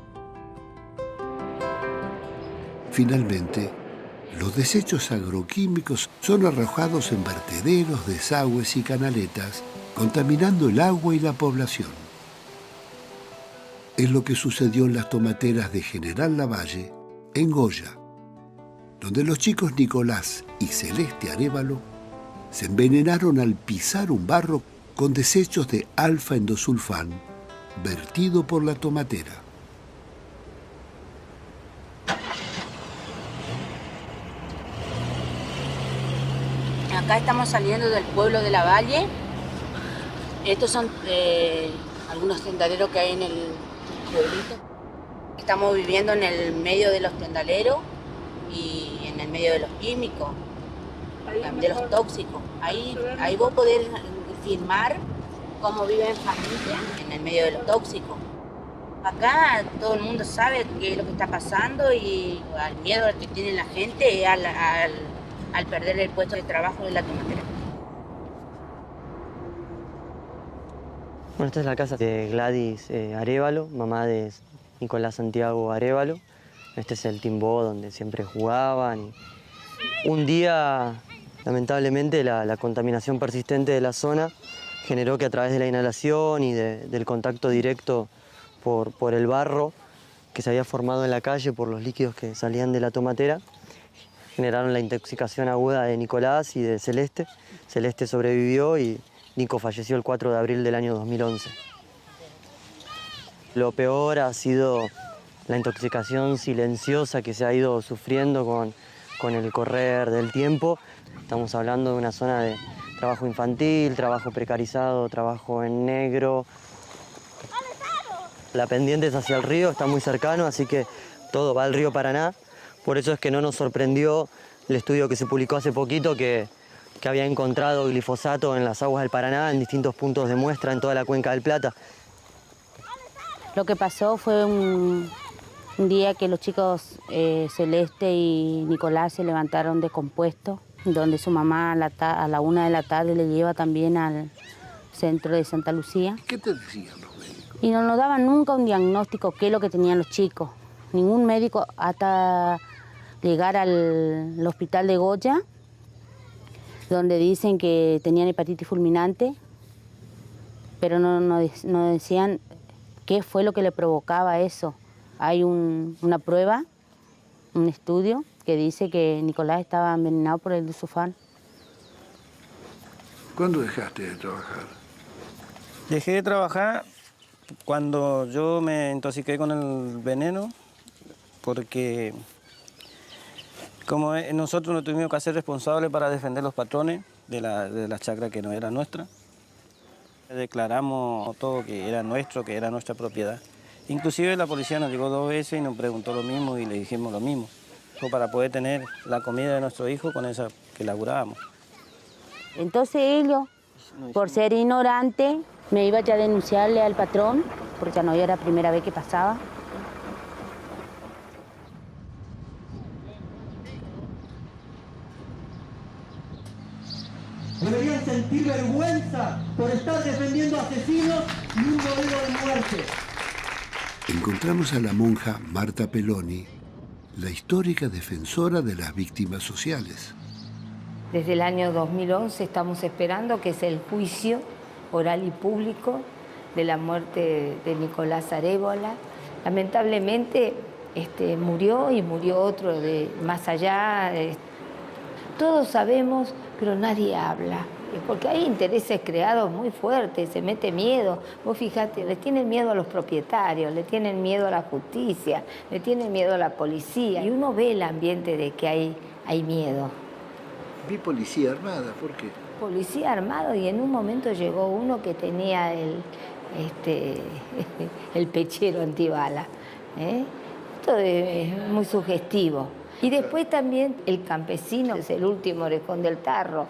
Finalmente, los desechos agroquímicos son arrojados en vertederos, desagües y canaletas, contaminando el agua y la población. Es lo que sucedió en las tomateras de General Lavalle, en Goya, donde los chicos Nicolás y Celeste Arévalo se envenenaron al pisar un barro con desechos de alfa-endosulfán vertido por la tomatera. Acá estamos saliendo del pueblo de Lavalle. Estos son algunos tendaleros que hay en el pueblito. Estamos viviendo en el medio de los tendaleros y en el medio de los químicos, de los tóxicos. Ahí vos podés filmar cómo viven en familia en el medio de los tóxicos. Acá todo el mundo sabe qué es lo que está pasando y el miedo que tiene la gente es al perder el puesto de trabajo de la tomatera. Bueno, esta es la casa de Gladys Arévalo, mamá de Nicolás Santiago Arévalo. Este es el timbó donde siempre jugaban. Y un día, lamentablemente, la contaminación persistente de la zona generó que a través de la inhalación y del contacto directo por el barro que se había formado en la calle por los líquidos que salían de la tomatera, generaron la intoxicación aguda de Nicolás y de Celeste. Celeste sobrevivió y Nico falleció el 4 de abril del año 2011. Lo peor ha sido la intoxicación silenciosa que se ha ido sufriendo con el correr del tiempo. Estamos hablando de una zona de trabajo infantil, trabajo precarizado, trabajo en negro. La pendiente es hacia el río, está muy cercano, así que todo va al río Paraná. Por eso es que no nos sorprendió el estudio que se publicó hace poquito que había encontrado glifosato en las aguas del Paraná en distintos puntos de muestra en toda la cuenca del Plata. Lo que pasó fue un día que los chicos Celeste y Nicolás se levantaron descompuestos, donde su mamá a la 1 de la tarde le lleva también al centro de Santa Lucía. ¿Qué te decían los médicos? Y no nos daban nunca un diagnóstico qué es lo que tenían los chicos. Ningún médico hasta llegar al hospital de Goya, donde dicen que tenían hepatitis fulminante, pero no decían qué fue lo que le provocaba eso. Hay una prueba, un estudio, que dice que Nicolás estaba envenenado por el endosulfán. ¿Cuándo dejaste de trabajar? Dejé de trabajar cuando yo me intoxiqué con el veneno, porque como nosotros nos tuvimos que hacer responsables para defender los patrones de la chacra que no era nuestra. Declaramos todo que era nuestro, que era nuestra propiedad. Inclusive la policía nos llegó 2 veces y nos preguntó lo mismo y le dijimos lo mismo. Fue para poder tener la comida de nuestro hijo con esa que laburábamos. Entonces ellos, por ser ignorante, me iba ya a denunciarle al patrón, porque ya no era la primera vez que pasaba. sentir vergüenza por estar defendiendo asesinos y un modelo de muerte. Encontramos a la monja Marta Peloni, la histórica defensora de las víctimas sociales. Desde el año 2011 estamos esperando que es el juicio oral y público de la muerte de Nicolás Arébola. Lamentablemente murió y murió otro más allá. Todos sabemos, pero nadie habla. Porque hay intereses creados muy fuertes, se mete miedo. Vos fijate, le tienen miedo a los propietarios, le tienen miedo a la justicia, le tienen miedo a la policía. Y uno ve el ambiente de que hay miedo. Vi policía armada, ¿por qué? Policía armado, y en un momento llegó uno que tenía el pechero antibala. Esto es muy sugestivo. Y después también el campesino, es el último orejón del tarro.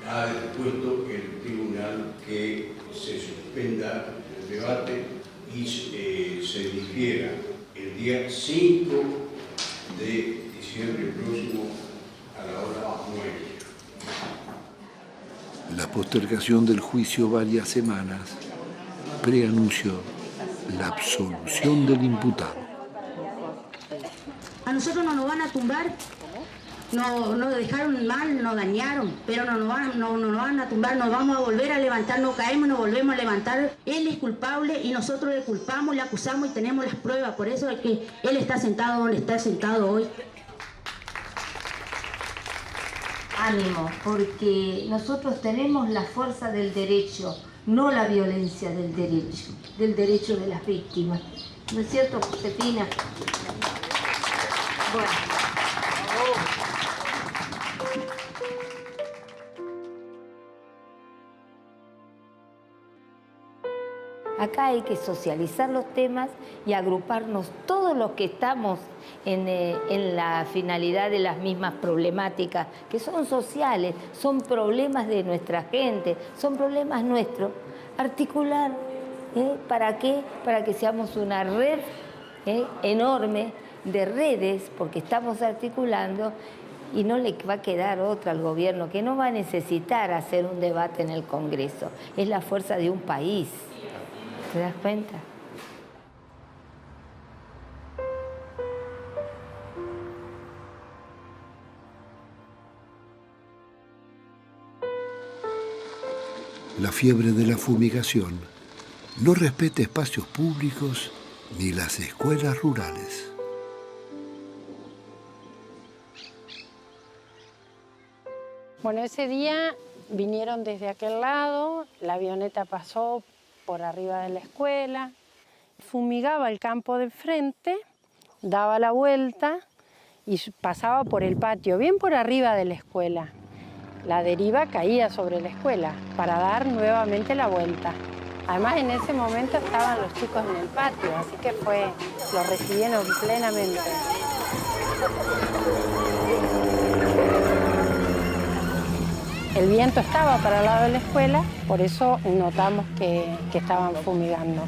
Ha dispuesto el tribunal que se suspenda el debate y se difiera el día 5 de diciembre próximo a la hora 9. La postergación del juicio varias semanas preanunció la absolución del imputado. A nosotros no nos van a tumbar, nos dejaron mal, nos dañaron, pero no nos van a tumbar, nos vamos a volver a levantar, nos caemos, nos volvemos a levantar. Él es culpable y nosotros le culpamos, le acusamos y tenemos las pruebas, por eso es que él está sentado donde está sentado hoy. Ánimo, porque nosotros tenemos la fuerza del derecho, no la violencia del derecho de las víctimas. ¿No es cierto, Josefina? Bueno. Acá hay que socializar los temas y agruparnos todos los que estamos en la finalidad de las mismas problemáticas, que son sociales, son problemas de nuestra gente, son problemas nuestros. Articular, ¿para qué? Para que seamos una red enorme de redes, porque estamos articulando y no le va a quedar otra al gobierno, que no va a necesitar hacer un debate en el Congreso. Es la fuerza de un país. ¿Te das cuenta? La fiebre de la fumigación no respeta espacios públicos ni las escuelas rurales. Bueno, ese día vinieron desde aquel lado, la avioneta pasó por arriba de la escuela, fumigaba el campo de frente, daba la vuelta y pasaba por el patio, bien por arriba de la escuela. La deriva caía sobre la escuela para dar nuevamente la vuelta. Además, en ese momento estaban los chicos en el patio, así que lo recibieron plenamente. El viento estaba para el lado de la escuela, por eso notamos que estaban fumigando.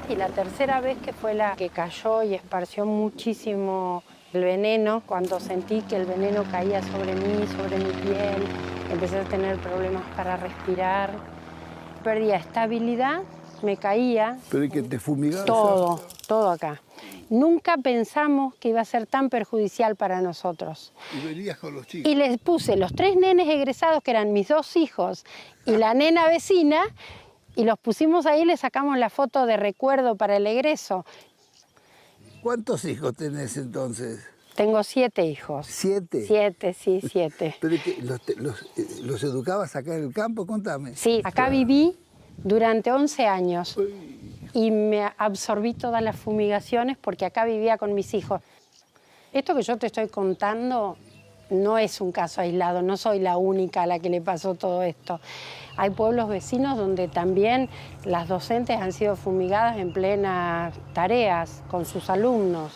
Y la tercera vez, que fue la que cayó y esparció muchísimo el veneno, cuando sentí que el veneno caía sobre mí, sobre mi piel, empecé a tener problemas para respirar, perdía estabilidad, me caía. ¿Pero y que te fumigaba? Todo acá. Nunca pensamos que iba a ser tan perjudicial para nosotros. ¿Y venías con los chicos? Y les puse los 3 nenes egresados, que eran mis 2 hijos, y la nena vecina, y los pusimos ahí y les sacamos la foto de recuerdo para el egreso. ¿Cuántos hijos tenés entonces? Tengo 7 hijos. ¿7? 7, sí, 7. ¿Pero los educabas acá en el campo? Contame. Sí, acá viví durante 11 años. Y me absorbí todas las fumigaciones porque acá vivía con mis hijos. Esto que yo te estoy contando no es un caso aislado, no soy la única a la que le pasó todo esto. Hay pueblos vecinos donde también las docentes han sido fumigadas en plenas tareas con sus alumnos.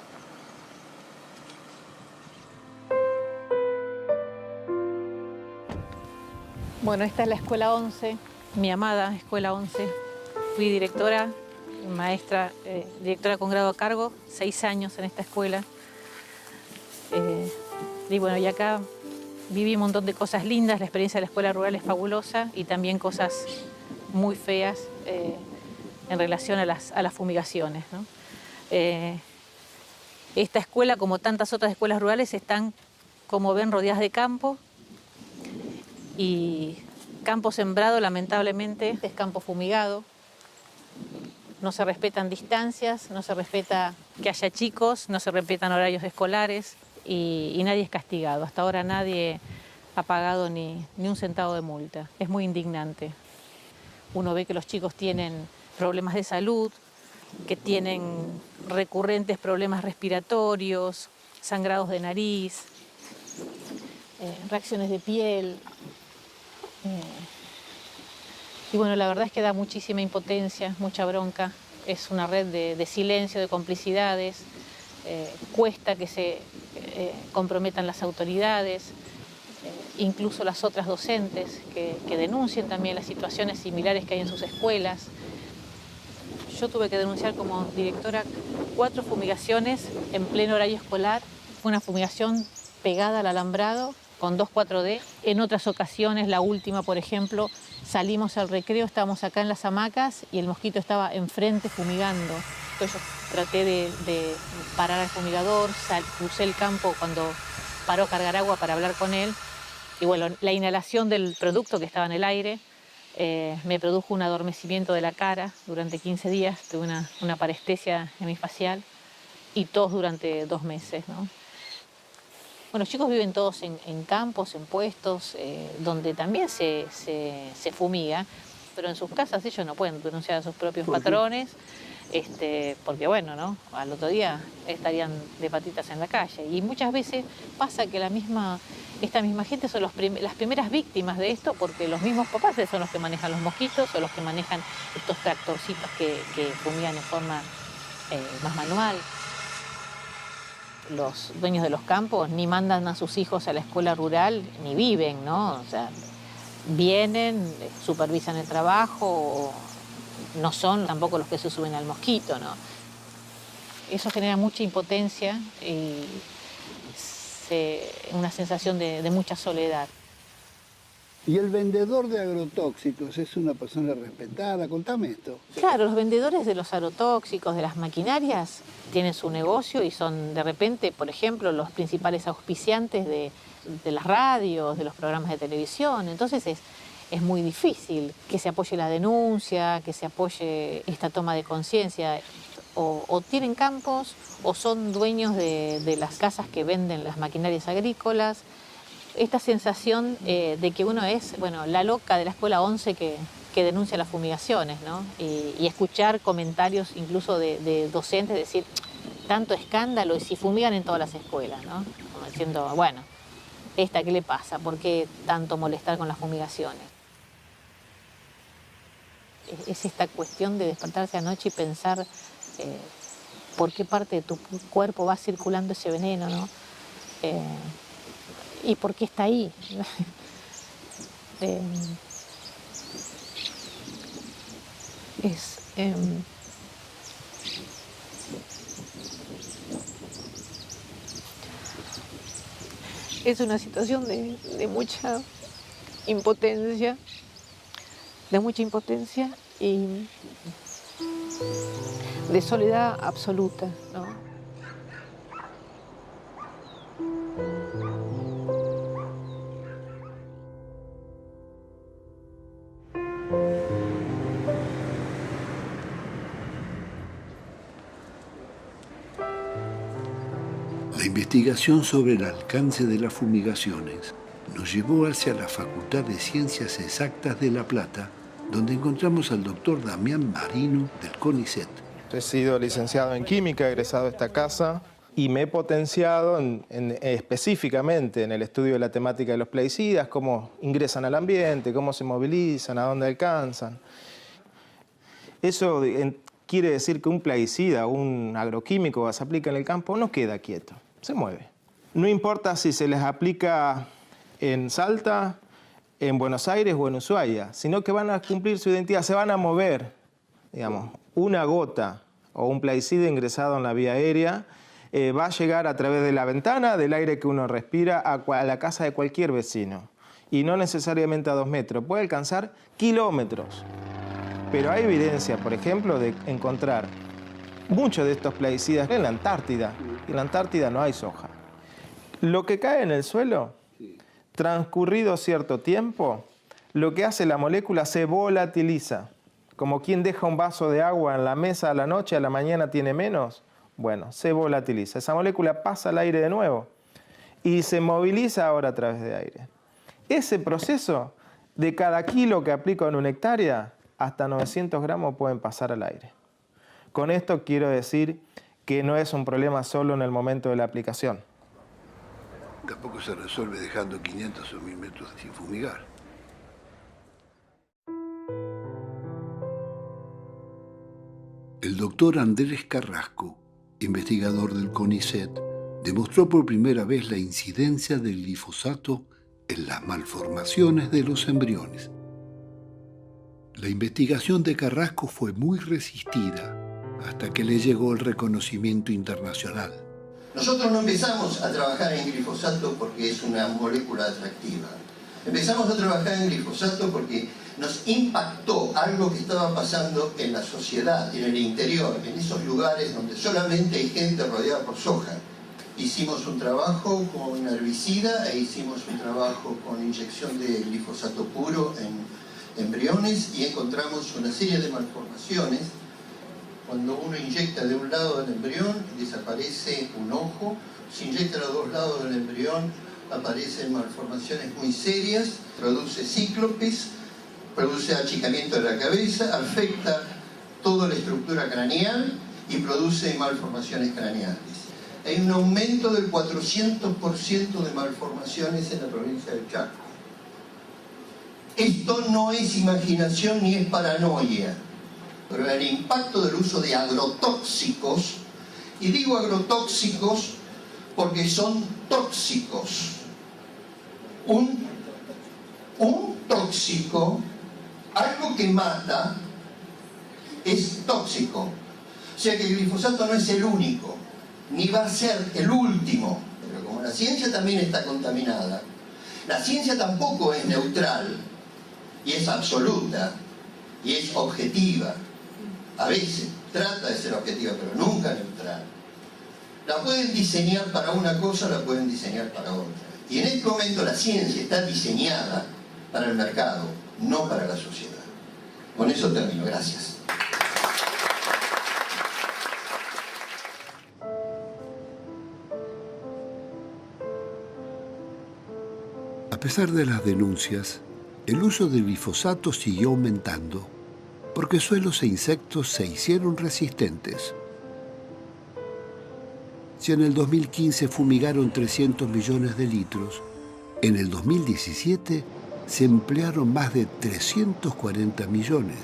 Bueno, esta es la Escuela 11, mi amada Escuela 11. Fui directora maestra, directora con grado a cargo, 6 años en esta escuela. Y bueno, y acá viví un montón de cosas lindas, la experiencia de la escuela rural es fabulosa y también cosas muy feas en relación a las fumigaciones, ¿no? Esta escuela, como tantas otras escuelas rurales, están, como ven, rodeadas de campo y campo sembrado, lamentablemente, es campo fumigado. No se respetan distancias, no se respeta que haya chicos, no se respetan horarios escolares y nadie es castigado. Hasta ahora nadie ha pagado ni un centavo de multa. Es muy indignante. Uno ve que los chicos tienen problemas de salud, que tienen recurrentes problemas respiratorios, sangrados de nariz, reacciones de piel. Y bueno, la verdad es que da muchísima impotencia, mucha bronca. Es una red de silencio, de complicidades. Cuesta que se comprometan las autoridades, incluso las otras docentes que denuncien también las situaciones similares que hay en sus escuelas. Yo tuve que denunciar como directora 4 fumigaciones en pleno horario escolar. Fue una fumigación pegada al alambrado con 2,4-D. En otras ocasiones, la última, por ejemplo, salimos al recreo, estábamos acá en las hamacas y el mosquito estaba enfrente fumigando. Entonces yo traté de parar al fumigador, crucé el campo cuando paró a cargar agua para hablar con él. Y bueno, la inhalación del producto que estaba en el aire me produjo un adormecimiento de la cara durante 15 días. Tuve una parestesia hemifacial y tos durante 2 meses, ¿no? Bueno, los chicos viven todos en campos, en puestos, donde también se fumiga, pero en sus casas ellos no pueden denunciar a sus propios patrones, porque bueno, ¿no? Al otro día estarían de patitas en la calle. Y muchas veces pasa que esta misma gente son las primeras víctimas de esto, porque los mismos papás son los que manejan los mosquitos o los que manejan estos tractorcitos que fumigan en forma más manual. Los dueños de los campos ni mandan a sus hijos a la escuela rural, ni viven, ¿no? O sea, vienen, supervisan el trabajo, no son tampoco los que se suben al mosquito, ¿no? Eso genera mucha impotencia y una sensación de mucha soledad. ¿Y el vendedor de agrotóxicos es una persona respetada? Contame esto. Claro, los vendedores de los agrotóxicos, de las maquinarias, tienen su negocio y son de repente, por ejemplo, los principales auspiciantes de las radios, de los programas de televisión. Entonces es muy difícil que se apoye la denuncia, que se apoye esta toma de conciencia. O tienen campos o son dueños de las casas que venden las maquinarias agrícolas. Esta sensación de que uno es, bueno, la loca de la escuela 11 que denuncia las fumigaciones, ¿no? Y escuchar comentarios incluso de docentes decir, tanto escándalo y si fumigan en todas las escuelas, ¿no? Como diciendo, bueno, ¿esta qué le pasa? ¿Por qué tanto molestar con las fumigaciones? Es esta cuestión de despertarse anoche y pensar por qué parte de tu cuerpo va circulando ese veneno, ¿no? ¿Y por qué está ahí? Es una situación de mucha impotencia, y de soledad absoluta, ¿no? La investigación sobre el alcance de las fumigaciones nos llevó hacia la Facultad de Ciencias Exactas de La Plata, donde encontramos al doctor Damián Marino del CONICET. He sido licenciado en Química, egresado de esta casa, y me he potenciado específicamente en el estudio de la temática de los plaguicidas, cómo ingresan al ambiente, cómo se movilizan, a dónde alcanzan. Eso quiere decir que un plaguicida, un agroquímico que se aplica en el campo no queda quieto, se mueve. No importa si se les aplica en Salta, en Buenos Aires o en Ushuaia, sino que van a cumplir su identidad, se van a mover, digamos. una gota o un plaguicida ingresado en la vía aérea va a llegar a través de la ventana del aire que uno respira a la casa de cualquier vecino. Y no necesariamente a 2 metros, puede alcanzar kilómetros. Pero hay evidencia, por ejemplo, de encontrar muchos de estos plaguicidas en la Antártida. En la Antártida no hay soja. Lo que cae en el suelo, transcurrido cierto tiempo, lo que hace la molécula se volatiliza. Como quien deja un vaso de agua en la mesa a la noche, a la mañana tiene menos. Bueno, se volatiliza. Esa molécula pasa al aire de nuevo y se moviliza ahora a través de aire. Ese proceso, de cada kilo que aplico en una hectárea, hasta 900 gramos pueden pasar al aire. Con esto quiero decir que no es un problema solo en el momento de la aplicación. Tampoco se resuelve dejando 500 o 1000 metros sin fumigar. El doctor Andrés Carrasco, investigador del CONICET, demostró por primera vez la incidencia del glifosato en las malformaciones de los embriones. La investigación de Carrasco fue muy resistida hasta que le llegó el reconocimiento internacional. Nosotros no empezamos a trabajar en glifosato porque es una molécula atractiva. Empezamos a trabajar en glifosato porque nos impactó algo que estaba pasando en la sociedad, en el interior, en esos lugares donde solamente hay gente rodeada por soja. Hicimos un trabajo con herbicida e hicimos un trabajo con inyección de glifosato puro en embriones y encontramos una serie de malformaciones. Cuando uno inyecta de un lado del embrión, desaparece un ojo. Si inyecta a los dos lados del embrión, aparecen malformaciones muy serias, produce cíclopes, produce achicamiento de la cabeza, afecta toda la estructura craneal y produce malformaciones craneales. Hay un aumento del 400% de malformaciones en la provincia del Chaco. Esto no es imaginación ni es paranoia, pero el impacto del uso de agrotóxicos, y digo agrotóxicos porque son tóxicos. Un tóxico, algo que mata, es tóxico. O sea que el glifosato no es el único, ni va a ser el último. Pero como la ciencia también está contaminada, la ciencia tampoco es neutral, y es absoluta, y es objetiva. A veces trata de ser objetiva, pero nunca neutral. La pueden diseñar para una cosa, la pueden diseñar para otra. Y en este momento la ciencia está diseñada para el mercado, no para la sociedad. Con eso termino. Gracias. A pesar de las denuncias, el uso del glifosato siguió aumentando porque suelos e insectos se hicieron resistentes. Si en el 2015 fumigaron 300 millones de litros, en el 2017 se emplearon más de 340 millones.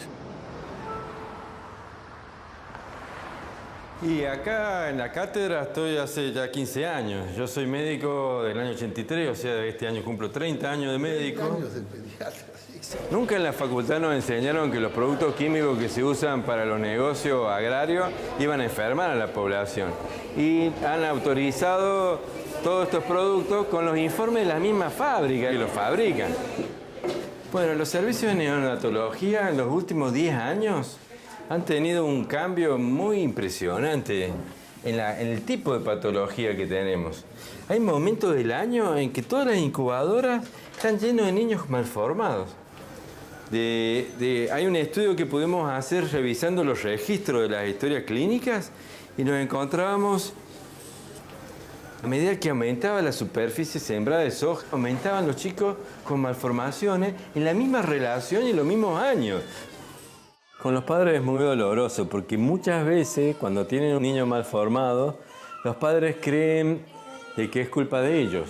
Y acá en la cátedra estoy hace ya 15 años. Yo soy médico del año 83, o sea, este año cumplo 30 años de médico. 30 años del pediatra, sí. Nunca en la facultad nos enseñaron que los productos químicos que se usan para los negocios agrarios iban a enfermar a la población. Y han autorizado todos estos productos con los informes de la misma fábrica que los fabrican. Bueno, los servicios de neonatología en los últimos 10 años han tenido un cambio muy impresionante en el tipo de patología que tenemos. Hay momentos del año en que todas las incubadoras están llenas de niños malformados. Hay un estudio que pudimos hacer revisando los registros de las historias clínicas y nos encontrábamos, a medida que aumentaba la superficie sembrada de soja, aumentaban los chicos con malformaciones en la misma relación y en los mismos años. Con los padres es muy doloroso porque muchas veces cuando tienen un niño mal formado, los padres creen de que es culpa de ellos,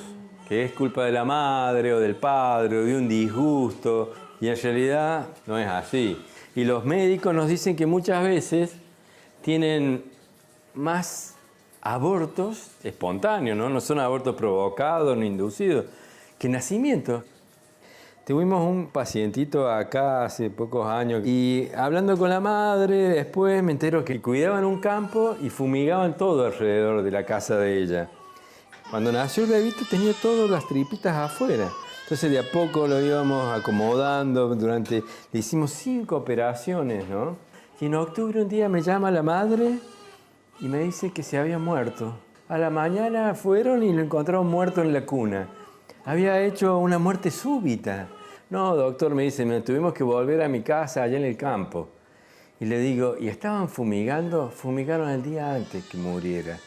que es culpa de la madre o del padre o de un disgusto, y en realidad no es así. Y los médicos nos dicen que muchas veces tienen más abortos espontáneos, no son abortos provocados ni inducidos, que nacimientos. Tuvimos un pacientito acá hace pocos años y hablando con la madre, después me entero que cuidaban un campo y fumigaban todo alrededor de la casa de ella. Cuando nació el bebito tenía todas las tripitas afuera. Entonces de a poco lo íbamos acomodando, le hicimos 5 operaciones, ¿no? Y en octubre un día me llama la madre y me dice que se había muerto. A la mañana fueron y lo encontraron muerto en la cuna. Había hecho una muerte súbita. No, doctor, me dice, tuvimos que volver a mi casa allá en el campo. Y le digo, ¿y estaban fumigando? Fumigaron el día antes que muriera.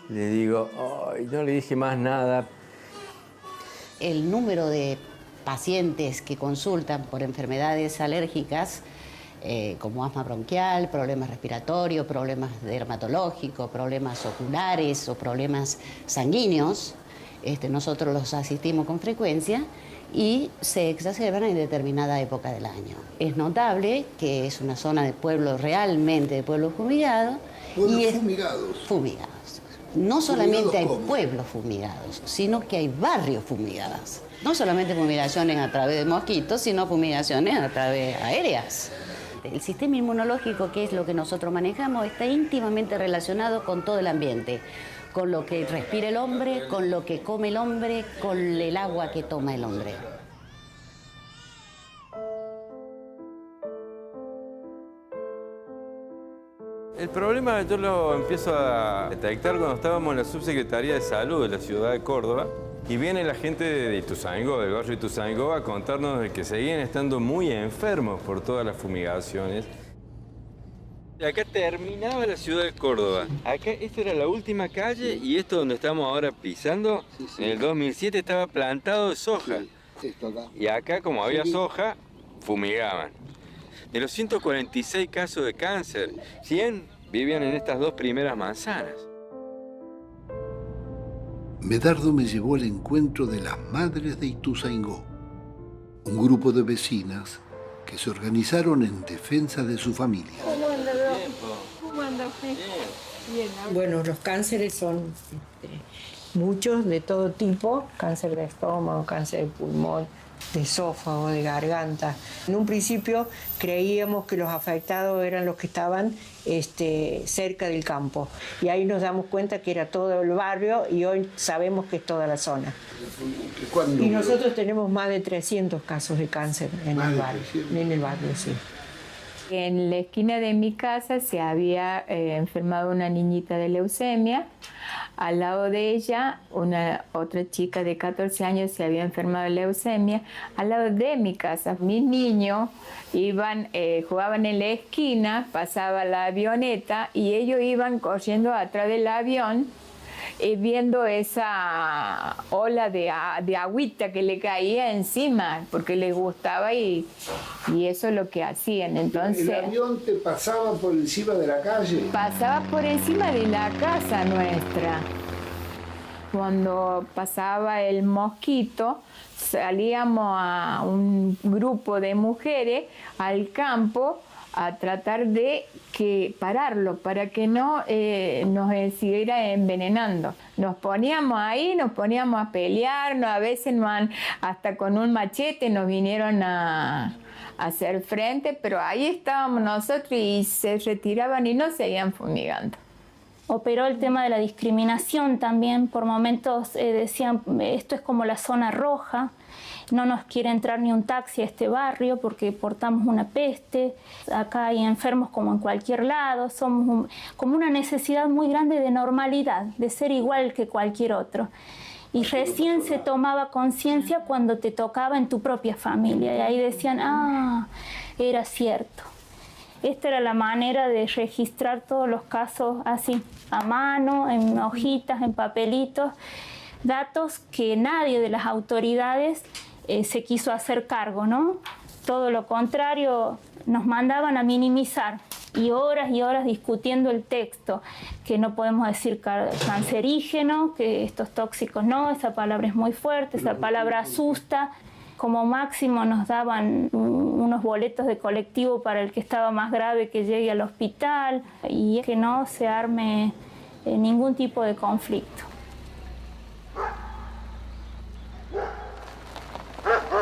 Le digo, ay, no le dije más nada. El número de pacientes que consultan por enfermedades alérgicas, como asma bronquial, problemas respiratorios, problemas dermatológicos, problemas oculares o problemas sanguíneos, nosotros los asistimos con frecuencia y se exacerban en determinada época del año. Es notable que es una zona de pueblo, realmente de pueblo fumigado. ¿Pueblos fumigados? Fumigados. No solamente hay pueblos fumigados, sino que hay barrios fumigados. No solamente fumigaciones a través de mosquitos, sino fumigaciones a través aéreas. El sistema inmunológico, que es lo que nosotros manejamos, está íntimamente relacionado con todo el ambiente. Con lo que respira el hombre, con lo que come el hombre, con el agua que toma el hombre. El problema yo lo empiezo a detectar cuando estábamos en la Subsecretaría de Salud de la ciudad de Córdoba y viene la gente de Ituzaingó, del barrio Ituzaingó, a contarnos de que seguían estando muy enfermos por todas las fumigaciones. Acá terminaba la ciudad de Córdoba. Acá, esta era la última calle y esto donde estamos ahora pisando, en el 2007 estaba plantado de soja. Y acá, como había soja, fumigaban. De los 146 casos de cáncer, 100 vivían en estas 2 primeras manzanas. Medardo me llevó al encuentro de las madres de Ituzaingó, un grupo de vecinas que se organizaron en defensa de su familia. ¿Cómo anda usted? Bien. Bueno, los cánceres son muchos, de todo tipo, cáncer de estómago, cáncer de pulmón, de esófago, de garganta. En un principio creíamos que los afectados eran los que estaban cerca del campo y ahí nos damos cuenta que era todo el barrio y hoy sabemos que es toda la zona. Y nosotros tenemos más de 300 casos de cáncer en el barrio, sí. En la esquina de mi casa se había enfermado una niñita de leucemia. Al lado de ella, otra chica de 14 años se había enfermado de leucemia. Al lado de mi casa, mis niños jugaban en la esquina, pasaba la avioneta y ellos iban corriendo atrás del avión viendo esa ola de agüita que le caía encima porque les gustaba y eso es lo que hacían. Entonces, ¿el avión te pasaba por encima de la calle? Pasaba por encima de la casa nuestra. Cuando pasaba el mosquito, salíamos a un grupo de mujeres al campo a tratar de pararlo para que no nos siguiera envenenando. Nos poníamos ahí, nos poníamos a pelear, a veces hasta con un machete nos vinieron a hacer frente, pero ahí estábamos nosotros y se retiraban y no seguían fumigando. Operó el tema de la discriminación también. Por momentos decían, esto es como la zona roja, no nos quiere entrar ni un taxi a este barrio porque portamos una peste. Acá hay enfermos como en cualquier lado, somos como una necesidad muy grande de normalidad, de ser igual que cualquier otro. Y recién se tomaba conciencia cuando te tocaba en tu propia familia y ahí decían, era cierto. Esta era la manera de registrar todos los casos así, a mano, en hojitas, en papelitos, datos que nadie de las autoridades se quiso hacer cargo, ¿no? Todo lo contrario, nos mandaban a minimizar y horas discutiendo el texto, que no podemos decir cancerígeno, que estos tóxicos no, esa palabra es muy fuerte, esa palabra asusta. Como máximo nos daban unos boletos de colectivo para el que estaba más grave que llegue al hospital y que no se arme ningún tipo de conflicto.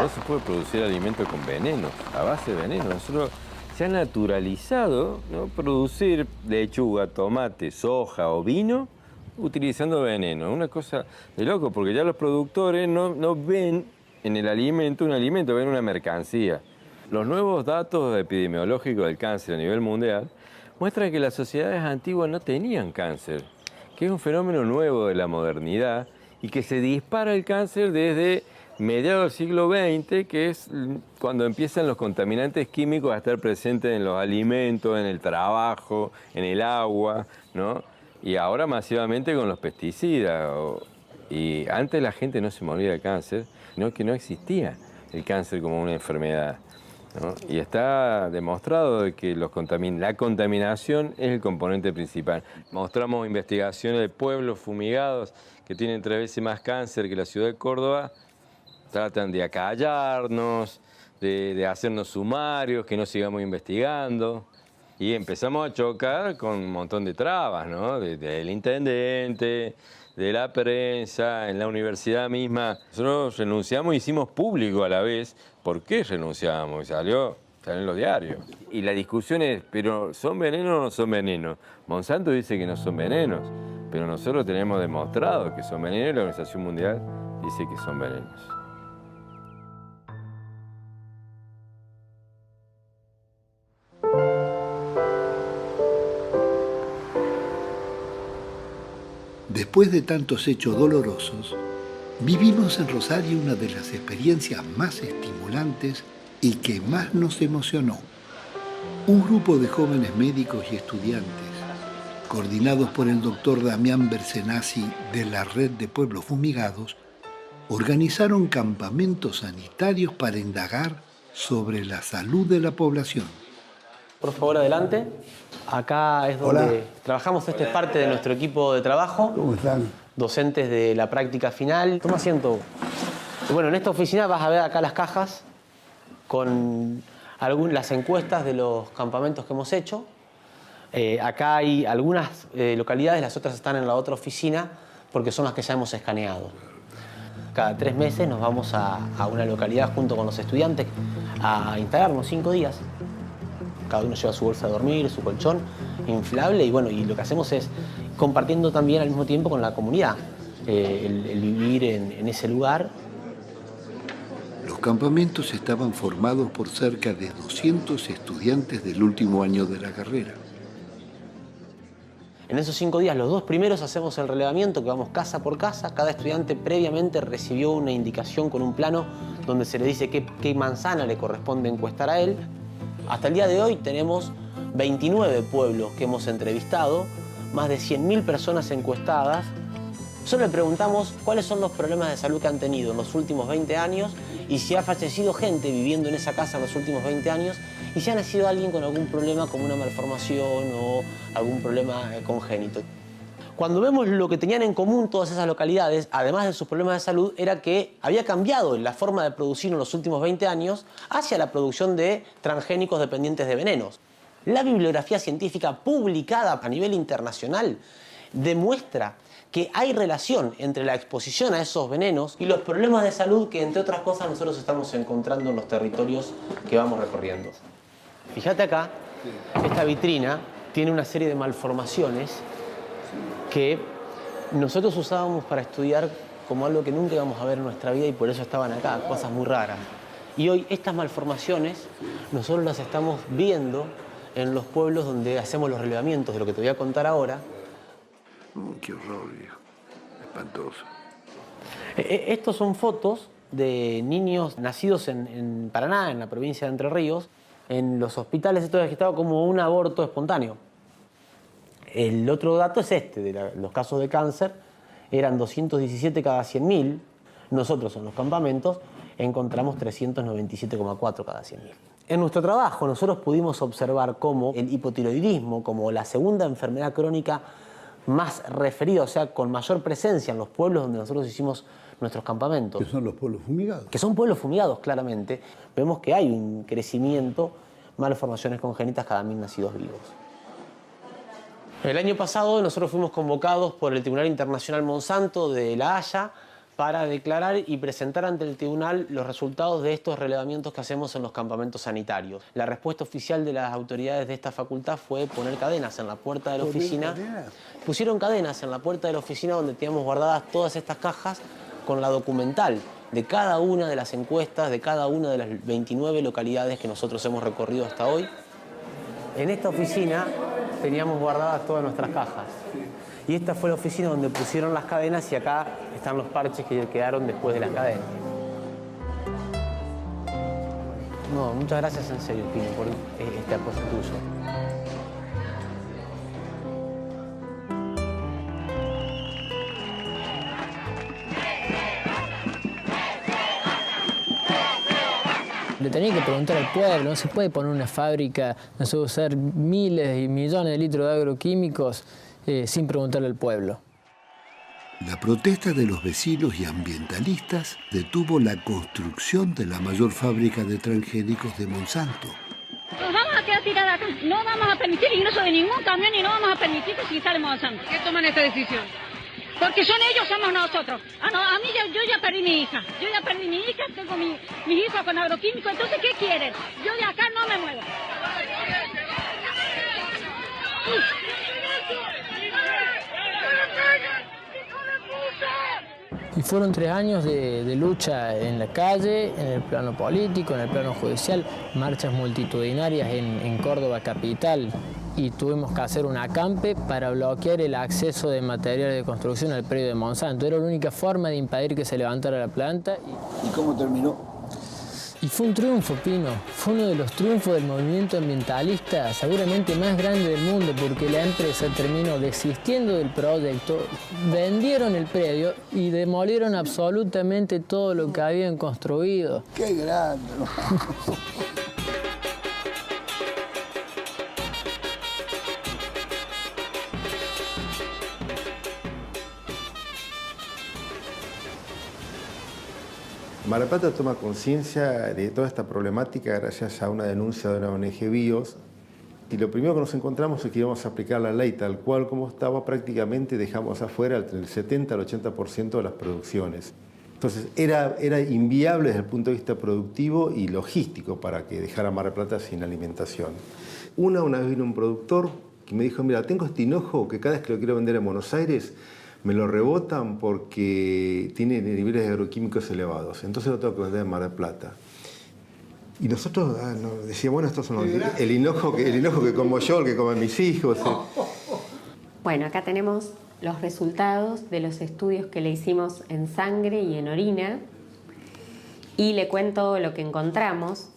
No se puede producir alimento con veneno, a base de veneno. Se ha naturalizado, ¿no?, producir lechuga, tomate, soja o vino utilizando veneno. Una cosa de loco, porque ya los productores no ven en el alimento un alimento, ven una mercancía. Los nuevos datos epidemiológicos del cáncer a nivel mundial muestran que las sociedades antiguas no tenían cáncer, que es un fenómeno nuevo de la modernidad y que se dispara el cáncer desde mediados del siglo XX, que es cuando empiezan los contaminantes químicos a estar presentes en los alimentos, en el trabajo, en el agua, ¿no? Y ahora masivamente con los pesticidas. Y antes la gente no se moría de cáncer, sino que no existía el cáncer como una enfermedad, ¿no? Y está demostrado de que la contaminación es el componente principal. Mostramos investigaciones de pueblos fumigados que tienen 3 veces más cáncer que la ciudad de Córdoba. Tratan de acallarnos, de hacernos sumarios, que no sigamos investigando. Y empezamos a chocar con un montón de trabas, ¿no? Del intendente, de la prensa, en la universidad misma. Nosotros renunciamos y hicimos público a la vez por qué renunciamos. Y salió en los diarios. Y la discusión es, ¿pero son venenos o no son venenos? Monsanto dice que no son venenos, pero nosotros tenemos demostrado que son venenos y la Organización Mundial dice que son venenos. Después de tantos hechos dolorosos, vivimos en Rosario una de las experiencias más estimulantes y que más nos emocionó. Un grupo de jóvenes médicos y estudiantes, coordinados por el doctor Damián Bersenazzi de la Red de Pueblos Fumigados, organizaron campamentos sanitarios para indagar sobre la salud de la población. Por favor, adelante. Acá es donde trabajamos. Esta es parte de nuestro equipo de trabajo. ¿Cómo están? Docentes de la práctica final. Toma asiento. Bueno, en esta oficina vas a ver acá las cajas con las encuestas de los campamentos que hemos hecho. Acá hay algunas localidades, las otras están en la otra oficina porque son las que ya hemos escaneado. Cada 3 meses nos vamos a una localidad junto con los estudiantes a instalarnos 5 días. Cada uno lleva su bolsa de dormir, su colchón inflable y bueno, y lo que hacemos es compartiendo también al mismo tiempo con la comunidad, el vivir en ese lugar. Los campamentos estaban formados por cerca de 200 estudiantes del último año de la carrera. En esos 5 días, los 2 primeros hacemos el relevamiento, que vamos casa por casa. Cada estudiante previamente recibió una indicación con un plano donde se le dice qué manzana le corresponde encuestar a él. Hasta el día de hoy tenemos 29 pueblos que hemos entrevistado, más de 100.000 personas encuestadas. Solo le preguntamos cuáles son los problemas de salud que han tenido en los últimos 20 años y si ha fallecido gente viviendo en esa casa en los últimos 20 años y si ha nacido alguien con algún problema como una malformación o algún problema congénito. Cuando vemos lo que tenían en común todas esas localidades, además de sus problemas de salud, era que había cambiado la forma de producir en los últimos 20 años hacia la producción de transgénicos dependientes de venenos. La bibliografía científica publicada a nivel internacional demuestra que hay relación entre la exposición a esos venenos y los problemas de salud que, entre otras cosas, nosotros estamos encontrando en los territorios que vamos recorriendo. Fíjate acá, esta vitrina tiene una serie de malformaciones que nosotros usábamos para estudiar como algo que nunca íbamos a ver en nuestra vida y por eso estaban acá, cosas muy raras. Y hoy estas malformaciones nosotros las estamos viendo en los pueblos donde hacemos los relevamientos de lo que te voy a contar ahora. Qué horror, viejo. Espantoso. Estos son fotos de niños nacidos en Paraná, en la provincia de Entre Ríos. En los hospitales esto es registrado como un aborto espontáneo. El otro dato es de los casos de cáncer, eran 217 cada 100.000. Nosotros en los campamentos encontramos 397,4 cada 100.000. En nuestro trabajo nosotros pudimos observar cómo el hipotiroidismo, como la segunda enfermedad crónica más referida, o sea, con mayor presencia en los pueblos donde nosotros hicimos nuestros campamentos. Que son los pueblos fumigados. Que son pueblos fumigados, claramente. Vemos que hay un crecimiento, malformaciones congénitas cada 1.000 nacidos vivos. El año pasado nosotros fuimos convocados por el Tribunal Internacional Monsanto de La Haya para declarar y presentar ante el tribunal los resultados de estos relevamientos que hacemos en los campamentos sanitarios. La respuesta oficial de las autoridades de esta facultad fue poner cadenas en la puerta de la oficina. Pusieron cadenas en la puerta de la oficina donde teníamos guardadas todas estas cajas con la documental de cada una de las encuestas, de cada una de las 29 localidades que nosotros hemos recorrido hasta hoy. En esta oficina teníamos guardadas todas nuestras cajas. Y esta fue la oficina donde pusieron las cadenas y acá están los parches que quedaron después de las cadenas. No, muchas gracias en serio, Pino, por este apoyo tuyo. Le tenía que preguntar al pueblo, no se puede poner una fábrica, no se puede usar miles y millones de litros de agroquímicos sin preguntarle al pueblo. La protesta de los vecinos y ambientalistas detuvo la construcción de la mayor fábrica de transgénicos de Monsanto. Nos vamos a quedar tiradas acá, no vamos a permitir el ingreso de ningún camión y no vamos a permitir que se instale Monsanto. ¿Qué toman esta decisión? Porque son ellos, somos nosotros. A mí yo ya perdí mi hija. Yo ya perdí mi hija, tengo mis hijos con agroquímicos. Entonces, ¿qué quieren? Yo de acá no me muevo. Y fueron 3 años de lucha en la calle, en el plano político, en el plano judicial, marchas multitudinarias en Córdoba capital. Y tuvimos que hacer un acampe para bloquear el acceso de materiales de construcción al predio de Monsanto. Era la única forma de impedir que se levantara la planta. ¿Y cómo terminó? Y fue un triunfo, Pino. Fue uno de los triunfos del movimiento ambientalista seguramente más grande del mundo, porque la empresa terminó desistiendo del proyecto, vendieron el predio y demolieron absolutamente todo lo que habían construido. ¡Qué grande! Mar del Plata toma conciencia de toda esta problemática gracias a una denuncia de una ONG BIOS, y lo primero que nos encontramos es que íbamos a aplicar la ley tal cual como estaba, prácticamente dejamos afuera entre el 70 al 80% de las producciones. Entonces era inviable desde el punto de vista productivo y logístico para que dejara Mar del Plata sin alimentación. Una vez vino un productor que me dijo, mira, tengo este hinojo que cada vez que lo quiero vender en Buenos Aires me lo rebotan porque tiene niveles de agroquímicos elevados, entonces lo tengo que vender en Mar del Plata. Y nosotros decíamos, bueno, estos son el hinojo que como yo, el que comen mis hijos. Bueno, acá tenemos los resultados de los estudios que le hicimos en sangre y en orina. Y le cuento lo que encontramos.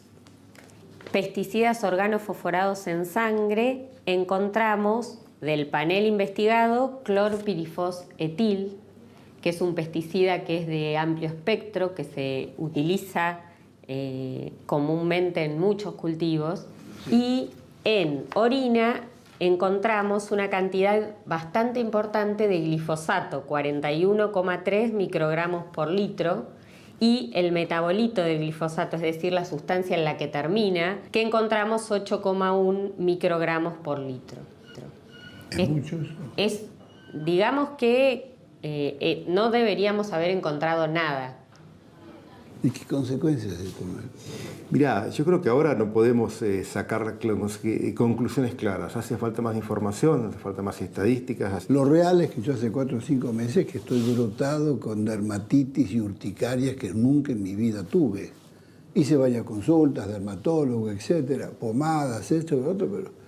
Pesticidas organofosforados en sangre, encontramos del panel investigado clorpirifos-etil, que es un pesticida que es de amplio espectro, que se utiliza comúnmente en muchos cultivos. Y en orina encontramos una cantidad bastante importante de glifosato, 41,3 microgramos por litro, y el metabolito del glifosato, es decir, la sustancia en la que termina, que encontramos 8,1 microgramos por litro. ¿Es mucho eso? Digamos que no deberíamos haber encontrado nada. ¿Y qué consecuencias de esto? Mirá, yo creo que ahora no podemos sacar conclusiones claras. Hace falta más información, hace falta más estadísticas. Lo real es que yo hace 4 o 5 meses que estoy brotado con dermatitis y urticarias que nunca en mi vida tuve. Hice varias consultas, dermatólogo, etcétera, pomadas, esto y lo otro, pero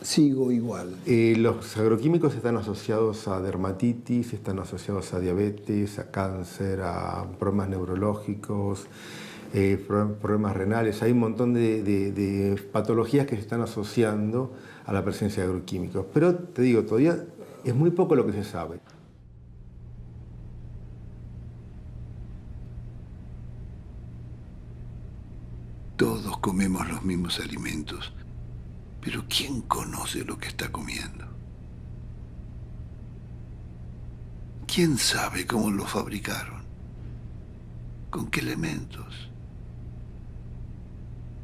sigo igual. Los agroquímicos están asociados a dermatitis, están asociados a diabetes, a cáncer, a problemas neurológicos, problemas renales. Hay un montón de patologías que se están asociando a la presencia de agroquímicos. Pero te digo, todavía es muy poco lo que se sabe. Todos comemos los mismos alimentos. Pero ¿quién conoce lo que está comiendo? ¿Quién sabe cómo lo fabricaron? ¿Con qué elementos?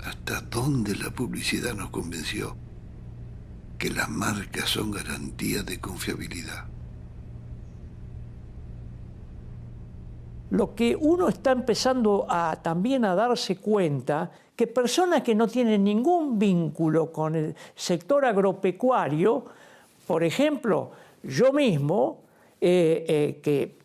¿Hasta dónde la publicidad nos convenció que las marcas son garantía de confiabilidad? lo que uno está empezando también a darse cuenta, que personas que no tienen ningún vínculo con el sector agropecuario, por ejemplo, yo mismo, que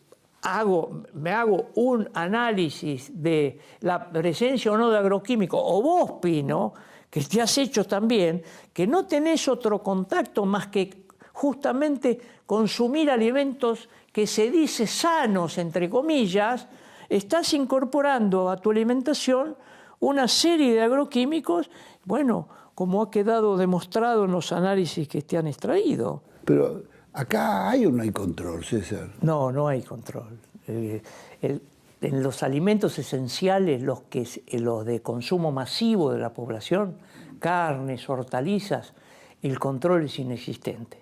me hago un análisis de la presencia o no de agroquímicos, o vos, Pino, que te has hecho también, que no tenés otro contacto más que justamente consumir alimentos que se dice sanos, entre comillas, estás incorporando a tu alimentación una serie de agroquímicos, bueno, como ha quedado demostrado en los análisis que te han extraído. Pero acá hay o no hay control, César. No, no hay control. En los alimentos esenciales, los de consumo masivo de la población, carnes, hortalizas, el control es inexistente.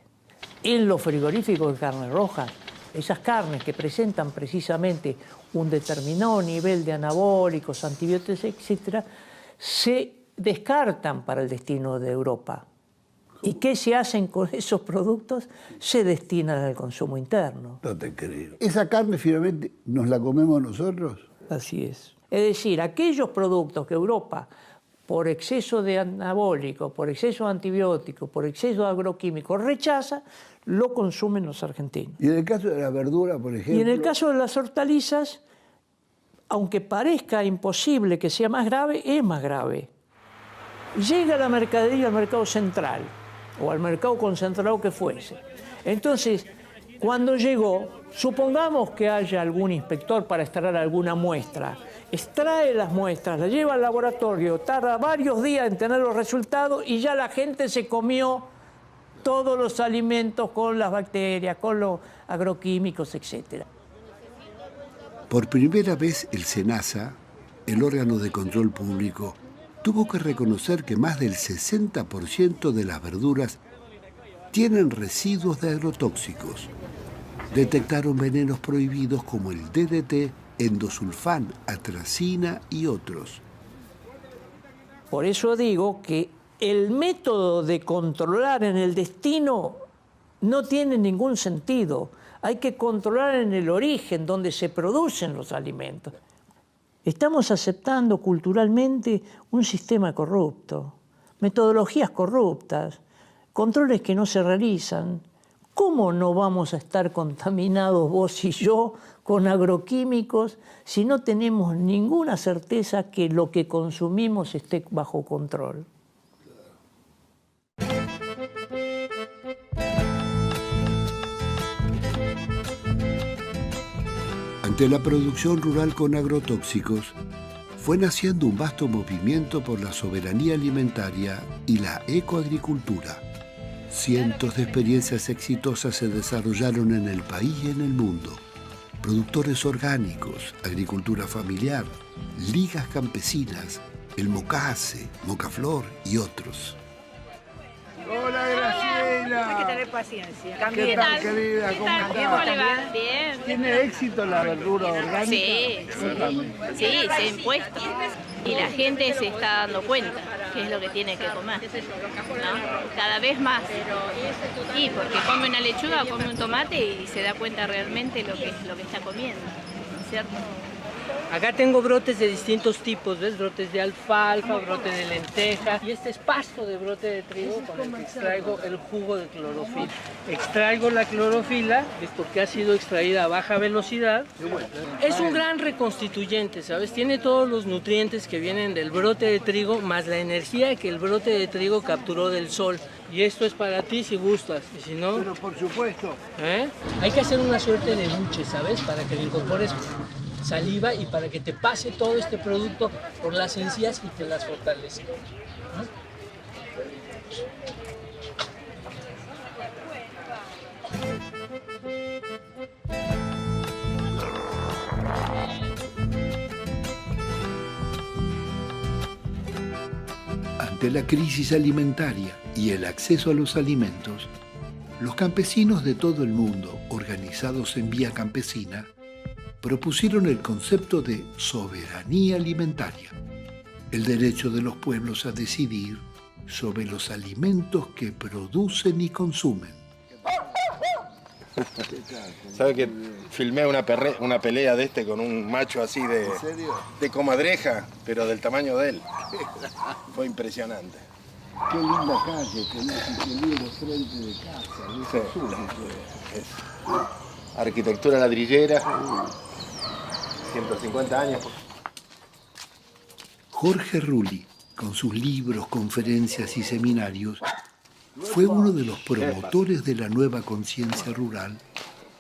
En los frigoríficos de carne roja, esas carnes que presentan precisamente un determinado nivel de anabólicos, antibióticos, etc., se descartan para el destino de Europa. ¿Y qué se hacen con esos productos? Se destinan al consumo interno. No te creo. ¿Esa carne finalmente nos la comemos nosotros? Así es. Es decir, aquellos productos que Europa, por exceso de anabólicos, por exceso de antibióticos, por exceso de agroquímicos, rechaza, lo consumen los argentinos. Y en el caso de la verdura, por ejemplo... Y en el caso de las hortalizas, aunque parezca imposible que sea más grave, es más grave. Llega la mercadería al mercado central, o al mercado concentrado que fuese. Entonces, cuando llegó, supongamos que haya algún inspector para extraer alguna muestra, extrae las muestras, las lleva al laboratorio, tarda varios días en tener los resultados y ya la gente se comió todos los alimentos con las bacterias, con los agroquímicos, etc. Por primera vez el SENASA, el órgano de control público, tuvo que reconocer que más del 60% de las verduras tienen residuos de agrotóxicos. Detectaron venenos prohibidos como el DDT, endosulfán, atracina y otros. Por eso digo que el método de controlar en el destino no tiene ningún sentido. Hay que controlar en el origen, donde se producen los alimentos. Estamos aceptando culturalmente un sistema corrupto, metodologías corruptas, controles que no se realizan. ¿Cómo no vamos a estar contaminados vos y yo con agroquímicos si no tenemos ninguna certeza que lo que consumimos esté bajo control? Ante la producción rural con agrotóxicos, fue naciendo un vasto movimiento por la soberanía alimentaria y la ecoagricultura. Cientos de experiencias exitosas se desarrollaron en el país y en el mundo. Productores orgánicos, agricultura familiar, ligas campesinas, el Mocase, Mocaflor y otros. Hola, Graciela. Hay que tener paciencia. ¿Qué tal, querida? ¿Cómo estás? Bien. ¿Tiene éxito la verdura orgánica? Sí, sí, se ha impuesto. Y la gente se está dando cuenta qué es lo que tiene que comer, ¿no? Cada vez más. Y porque come una lechuga o come un tomate y se da cuenta realmente lo que está comiendo, ¿cierto? Acá tengo brotes de distintos tipos, ¿ves? Brotes de alfalfa, brote de lenteja. Y este es pasto de brote de trigo con el que extraigo el jugo de clorofila. Extraigo la clorofila, es porque ha sido extraída a baja velocidad. Es un gran reconstituyente, ¿sabes? Tiene todos los nutrientes que vienen del brote de trigo, más la energía que el brote de trigo capturó del sol. Y esto es para ti si gustas, y si no... Pero por supuesto. Hay que hacer una suerte de buche, ¿sabes? Para que le incorpores saliva y para que te pase todo este producto por las encías y te las fortalezca. Ante la crisis alimentaria y el acceso a los alimentos, los campesinos de todo el mundo, organizados en Vía Campesina, propusieron el concepto de soberanía alimentaria, el derecho de los pueblos a decidir sobre los alimentos que producen y consumen. ¿Sabe que filmé una pelea de este con un macho así de comadreja, pero del tamaño de él? Fue impresionante. Qué linda calle tenés y qué lindo frente de casa. Sí. Arquitectura ladrillera, 150 años. Jorge Rulli, con sus libros, conferencias y seminarios, fue uno de los promotores de la nueva conciencia rural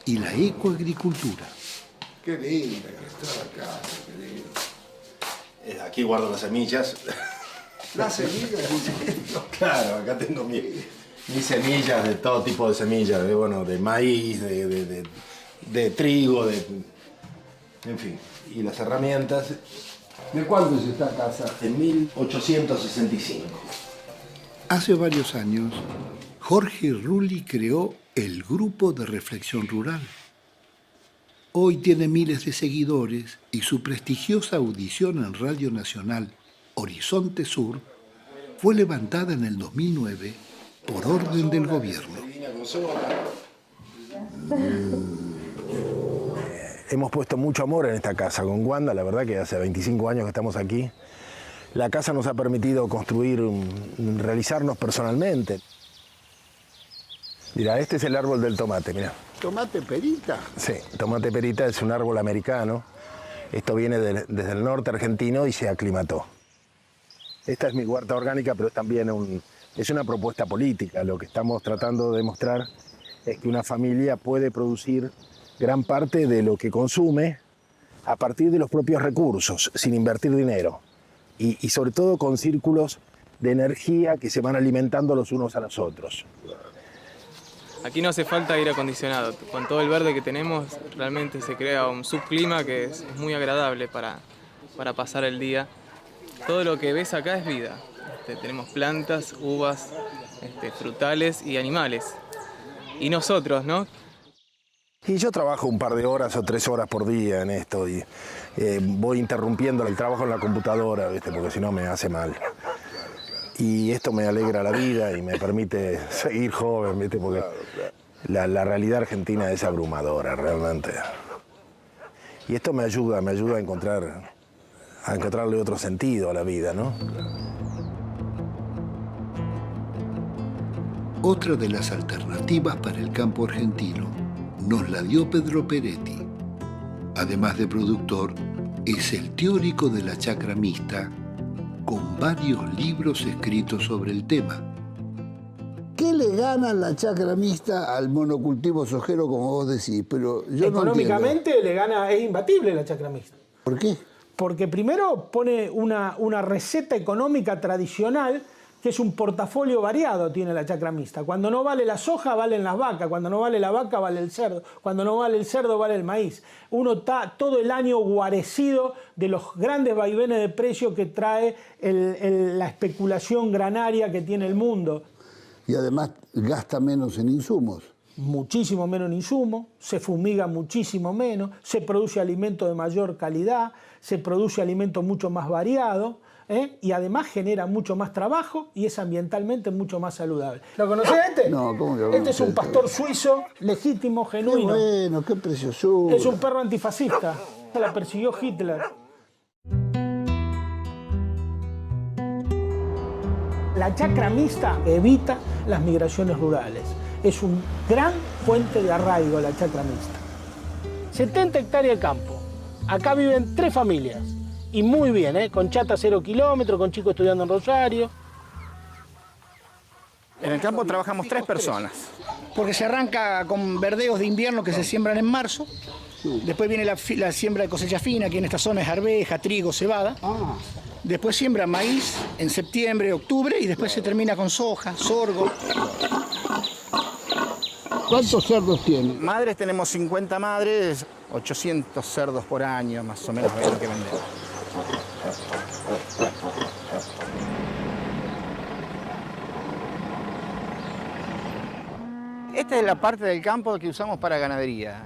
y la ecoagricultura. Qué linda que está acá, qué lindo. Aquí guardo las semillas. ¿Las semillas? Claro, acá tengo mis semillas, de todo tipo de semillas, de maíz, de trigo, en fin. Y las herramientas. ¿De cuándo es esta casa? En 1865. Hace varios años, Jorge Rulli creó el Grupo de Reflexión Rural. Hoy tiene miles de seguidores y su prestigiosa audición en Radio Nacional Horizonte Sur fue levantada en el 2009 por orden del gobierno. Hemos puesto mucho amor en esta casa con Wanda, la verdad que hace 25 años que estamos aquí. La casa nos ha permitido construir, realizarnos personalmente. Mira, este es el árbol del tomate, mira. ¿Tomate perita? Sí, tomate perita es un árbol americano. Esto viene desde el norte argentino y se aclimató. Esta es mi huerta orgánica, pero también es una propuesta política. Lo que estamos tratando de demostrar es que una familia puede producir gran parte de lo que consume a partir de los propios recursos, sin invertir dinero. Y sobre todo con círculos de energía que se van alimentando los unos a los otros. Aquí no hace falta aire acondicionado. Con todo el verde que tenemos, realmente se crea un subclima que es muy agradable para pasar el día. Todo lo que ves acá es vida. Tenemos plantas, uvas, frutales y animales. Y nosotros, ¿no? Y yo trabajo un par de horas o 3 horas por día en esto y voy interrumpiendo el trabajo en la computadora, ¿viste? Porque si no me hace mal. Y esto me alegra la vida y me permite seguir joven, ¿viste? Porque la realidad argentina es abrumadora, realmente. Y esto me ayuda a encontrarle otro sentido a la vida, ¿no? Otra de las alternativas para el campo argentino nos la dio Pedro Peretti. Además de productor, es el teórico de la chacra mixta, con varios libros escritos sobre el tema. ¿Qué le gana la chacra mixta al monocultivo sojero, como vos decís? Pero yo económicamente no le gana, es imbatible la chacra mixta. ¿Por qué? Porque primero pone una receta económica tradicional, que es un portafolio variado, tiene la chacra mixta. Cuando no vale la soja, valen las vacas. Cuando no vale la vaca, vale el cerdo. Cuando no vale el cerdo, vale el maíz. Uno está todo el año guarecido de los grandes vaivenes de precio que trae la especulación granaria que tiene el mundo. Y además gasta menos en insumos. Muchísimo menos en insumos, se fumiga muchísimo menos, se produce alimento de mayor calidad, se produce alimento mucho más variado, y además genera mucho más trabajo y es ambientalmente mucho más saludable. ¿Lo conocés este? No, ¿cómo que lo Este es un pastor suizo, legítimo, genuino. Qué bueno, qué preciosura. Es un perro antifascista, se la persiguió Hitler. La chacra mixta evita las migraciones rurales. Es un gran fuente de arraigo la chacra mixta. 70 hectáreas de campo. Acá viven 3 familias. Y muy bien, con chata 0 kilómetros, con chicos estudiando en Rosario. En el campo trabajamos 3 personas. Porque se arranca con verdeos de invierno que se siembran en marzo. Después viene la siembra de cosecha fina, que en esta zona es arveja, trigo, cebada. Después siembra maíz en septiembre, octubre, y después se termina con soja, sorgo. ¿Cuántos cerdos tienen? Madres tenemos 50 madres, 800 cerdos por año, más o menos, es lo que vendemos. Esta es la parte del campo que usamos para ganadería.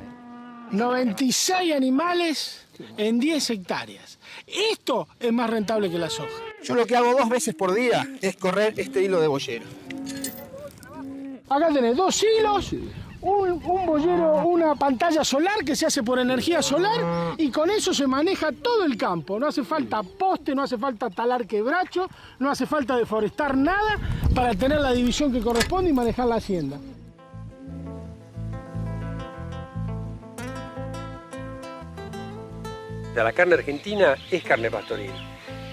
96 animales en 10 hectáreas. Esto es más rentable que la soja. Yo lo que hago 2 veces por día es correr este hilo de boyero. Acá tenés 2 hilos, un boyero, una pantalla solar que se hace por energía solar y con eso se maneja todo el campo. No hace falta poste, no hace falta talar quebracho, no hace falta deforestar nada para tener la división que corresponde y manejar la hacienda. La carne argentina es carne pastoril.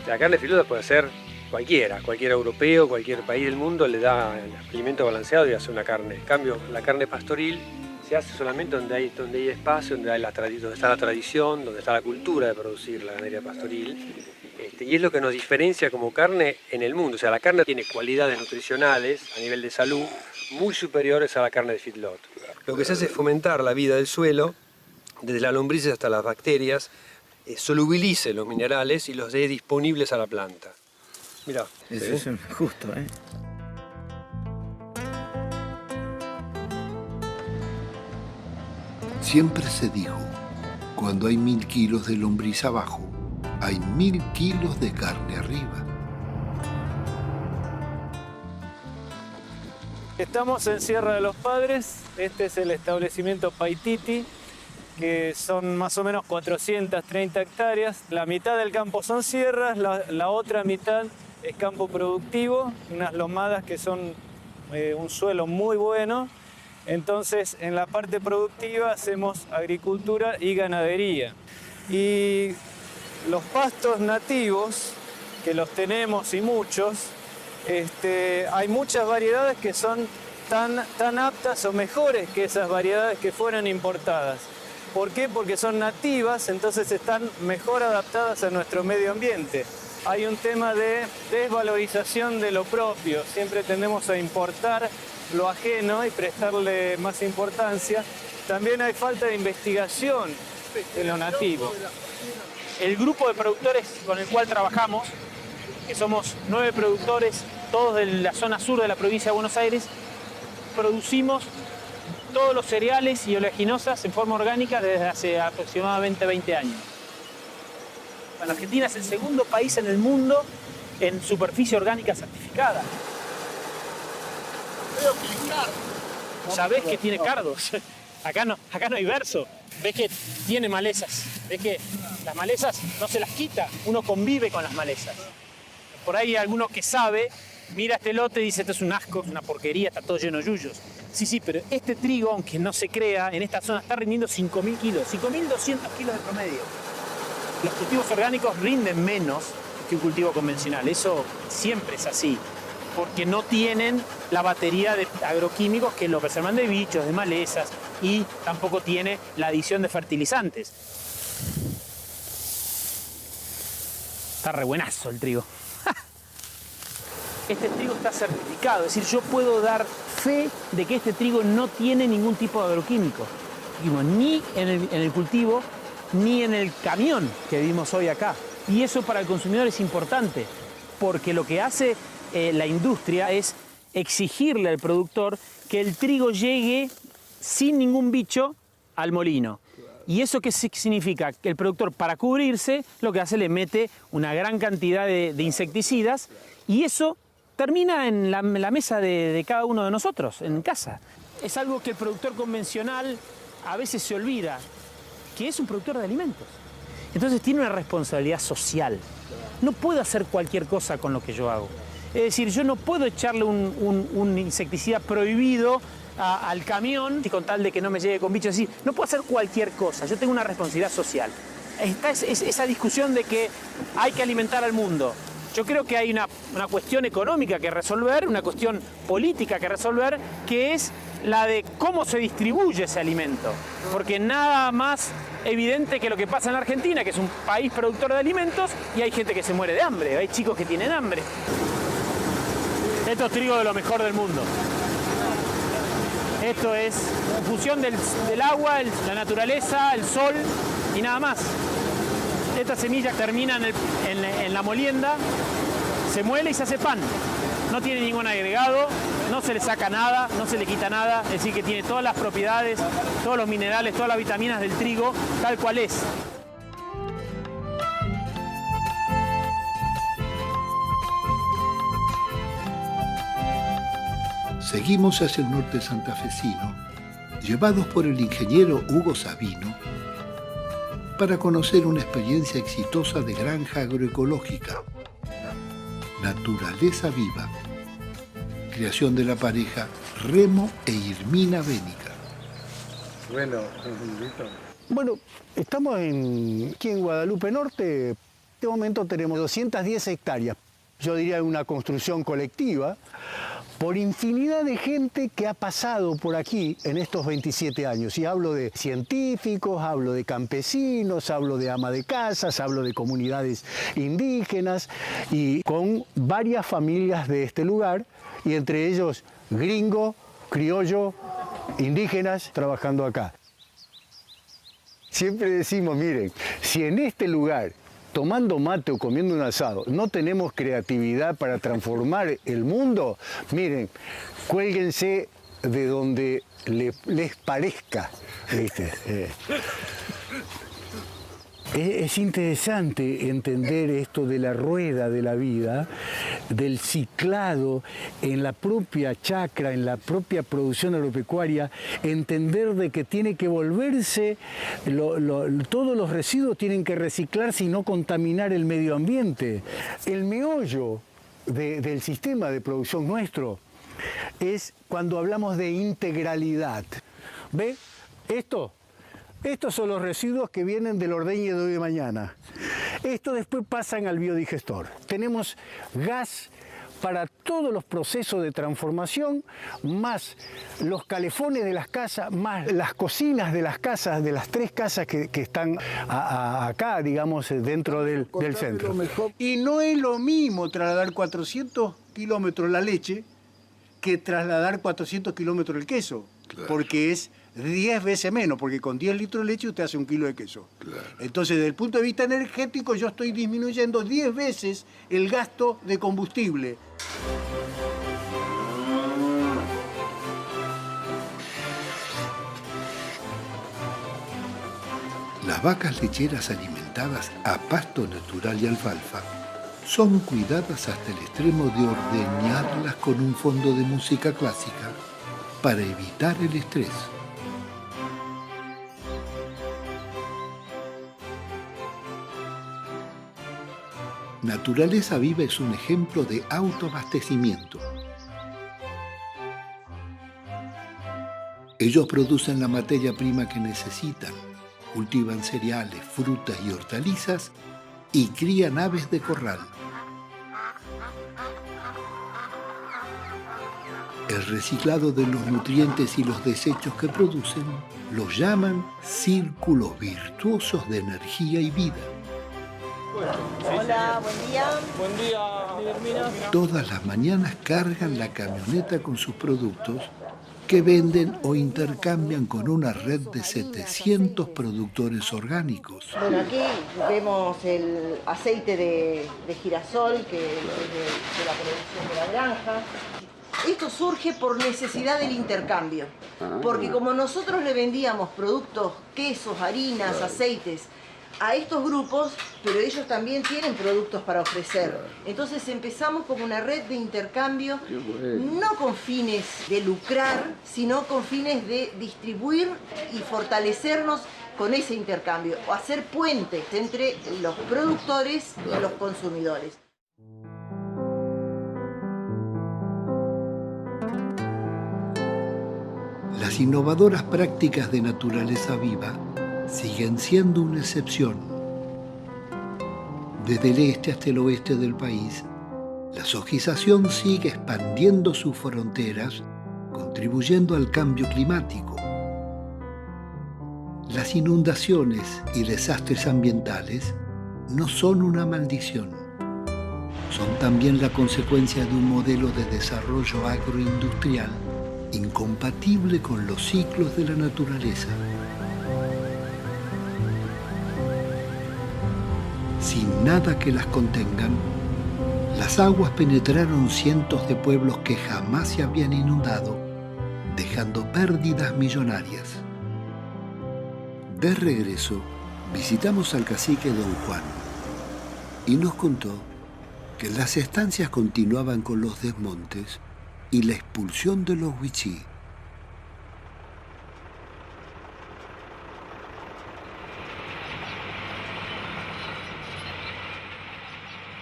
La carne filuda puede ser cualquier europeo, cualquier país del mundo le da el alimento balanceado y hace una carne. En cambio, la carne pastoril se hace solamente donde hay espacio, donde está la tradición, donde está la cultura de producir la ganadería pastoril. Y es lo que nos diferencia como carne en el mundo. O sea, la carne tiene cualidades nutricionales a nivel de salud muy superiores a la carne de feedlot. Lo que se hace es fomentar la vida del suelo, desde las lombrices hasta las bacterias, solubilice los minerales y los dé disponibles a la planta. Mirá. Eso es justo, ¿eh? Siempre se dijo, cuando hay 1000 kilos de lombriz abajo, hay 1000 kilos de carne arriba. Estamos en Sierra de los Padres, este es el establecimiento Paititi, que son más o menos 430 hectáreas. La mitad del campo son sierras, la otra mitad es campo productivo, unas lomadas que son un suelo muy bueno. Entonces, en la parte productiva hacemos agricultura y ganadería. Y los pastos nativos, que los tenemos y muchos, hay muchas variedades que son tan aptas o mejores que esas variedades que fueran importadas. ¿Por qué? Porque son nativas, entonces están mejor adaptadas a nuestro medio ambiente. Hay un tema de desvalorización de lo propio. Siempre tendemos a importar lo ajeno y prestarle más importancia. También hay falta de investigación de lo nativo. El grupo de productores con el cual trabajamos, que somos 9 productores, todos de la zona sur de la provincia de Buenos Aires, producimos todos los cereales y oleaginosas en forma orgánica desde hace aproximadamente 20 años. La Argentina es el segundo país en el mundo en superficie orgánica certificada. ¿Sabés que tiene cardos? Acá no hay verso. Ves que tiene malezas. Ves que las malezas no se las quita. Uno convive con las malezas. Por ahí hay alguno que sabe, mira este lote y dice, esto es un asco, es una porquería, está todo lleno de yuyos. Sí, pero este trigo, aunque no se crea, en esta zona está rindiendo 5.000 kilos, 5.200 kilos de promedio. Los cultivos orgánicos rinden menos que un cultivo convencional. Eso siempre es así, porque no tienen la batería de agroquímicos que lo preservan de bichos, de malezas, y tampoco tiene la adición de fertilizantes. Está re buenazo el trigo. Este trigo está certificado, es decir, yo puedo dar fe de que este trigo no tiene ningún tipo de agroquímico, ni en el cultivo, ni en el camión que vimos hoy acá. Y eso para el consumidor es importante, porque lo que hace la industria es exigirle al productor que el trigo llegue sin ningún bicho al molino. ¿Y eso qué significa? Que el productor, para cubrirse, lo que hace, le mete una gran cantidad de insecticidas, y eso termina en la mesa de cada uno de nosotros, en casa. Es algo que el productor convencional a veces se olvida, que es un productor de alimentos. Entonces tiene una responsabilidad social. No puedo hacer cualquier cosa con lo que yo hago. Es decir, yo no puedo echarle un insecticida prohibido al camión y con tal de que no me llegue con bichos. Es decir, no puedo hacer cualquier cosa. Yo tengo una responsabilidad social. Está esa discusión de que hay que alimentar al mundo. Yo creo que hay una cuestión económica que resolver, una cuestión política que resolver, que es la de cómo se distribuye ese alimento. Porque nada más evidente que lo que pasa en la Argentina, que es un país productor de alimentos, y hay gente que se muere de hambre, hay chicos que tienen hambre. Esto es trigo de lo mejor del mundo. Esto es fusión del agua, la naturaleza, el sol y nada más. Estas semillas terminan en la molienda, se muele y se hace pan. No tiene ningún agregado, no se le saca nada, no se le quita nada, es decir que tiene todas las propiedades, todos los minerales, todas las vitaminas del trigo, tal cual es. Seguimos hacia el norte santafesino llevados por el ingeniero Hugo Sabino para conocer una experiencia exitosa de granja agroecológica. Naturaleza Viva. Creación de la pareja Remo e Irmina Bénica. Bueno, estamos aquí en Guadalupe Norte. En este momento tenemos 210 hectáreas. Yo diría una construcción colectiva por infinidad de gente que ha pasado por aquí en estos 27 años. Y hablo de científicos, hablo de campesinos, hablo de ama de casas, hablo de comunidades indígenas y con varias familias de este lugar, y entre ellos gringo, criollo, indígenas trabajando acá. Siempre decimos, miren, si en este lugar, tomando mate o comiendo un asado, no tenemos creatividad para transformar el mundo, miren, cuélguense de donde les parezca, ¿viste? Es interesante entender esto de la rueda de la vida, del ciclado en la propia chacra, en la propia producción agropecuaria, entender de que tiene que volverse, todos los residuos tienen que reciclarse y no contaminar el medio ambiente. El meollo del sistema de producción nuestro es cuando hablamos de integralidad. ¿Ve? Estos son los residuos que vienen del ordeñe de hoy de mañana. Estos después pasan al biodigestor. Tenemos gas para todos los procesos de transformación, más los calefones de las casas, más las cocinas de las casas, de las 3 casas que están acá, digamos, dentro del centro. Y no es lo mismo trasladar 400 kilómetros la leche que trasladar 400 kilómetros el queso, claro, porque es 10 veces menos, porque con 10 litros de leche usted hace 1 kilo de queso. Claro. Entonces, desde el punto de vista energético, yo estoy disminuyendo 10 veces el gasto de combustible. Las vacas lecheras alimentadas a pasto natural y alfalfa son cuidadas hasta el extremo de ordeñarlas con un fondo de música clásica para evitar el estrés. Naturaleza Viva es un ejemplo de autoabastecimiento. Ellos producen la materia prima que necesitan, cultivan cereales, frutas y hortalizas y crían aves de corral. El reciclado de los nutrientes y los desechos que producen los llaman círculos virtuosos de energía y vida. Hola, buen día. Buen día, Hermina. Todas las mañanas cargan la camioneta con sus productos que venden o intercambian con una red de 700 productores orgánicos. Bueno, aquí vemos el aceite de girasol, que es de la producción de la granja. Esto surge por necesidad del intercambio, porque como nosotros le vendíamos productos, quesos, harinas, aceites, a estos grupos, pero ellos también tienen productos para ofrecer. Entonces empezamos como una red de intercambio, no con fines de lucrar, sino con fines de distribuir y fortalecernos con ese intercambio, o hacer puentes entre los productores y los consumidores. Las innovadoras prácticas de Naturaleza Viva siguen siendo una excepción. Desde el este hasta el oeste del país, la sojización sigue expandiendo sus fronteras, contribuyendo al cambio climático. Las inundaciones y desastres ambientales no son una maldición, son también la consecuencia de un modelo de desarrollo agroindustrial incompatible con los ciclos de la naturaleza. Sin nada que las contengan, las aguas penetraron cientos de pueblos que jamás se habían inundado, dejando pérdidas millonarias. De regreso, visitamos al cacique Don Juan y nos contó que las estancias continuaban con los desmontes y la expulsión de los wichí.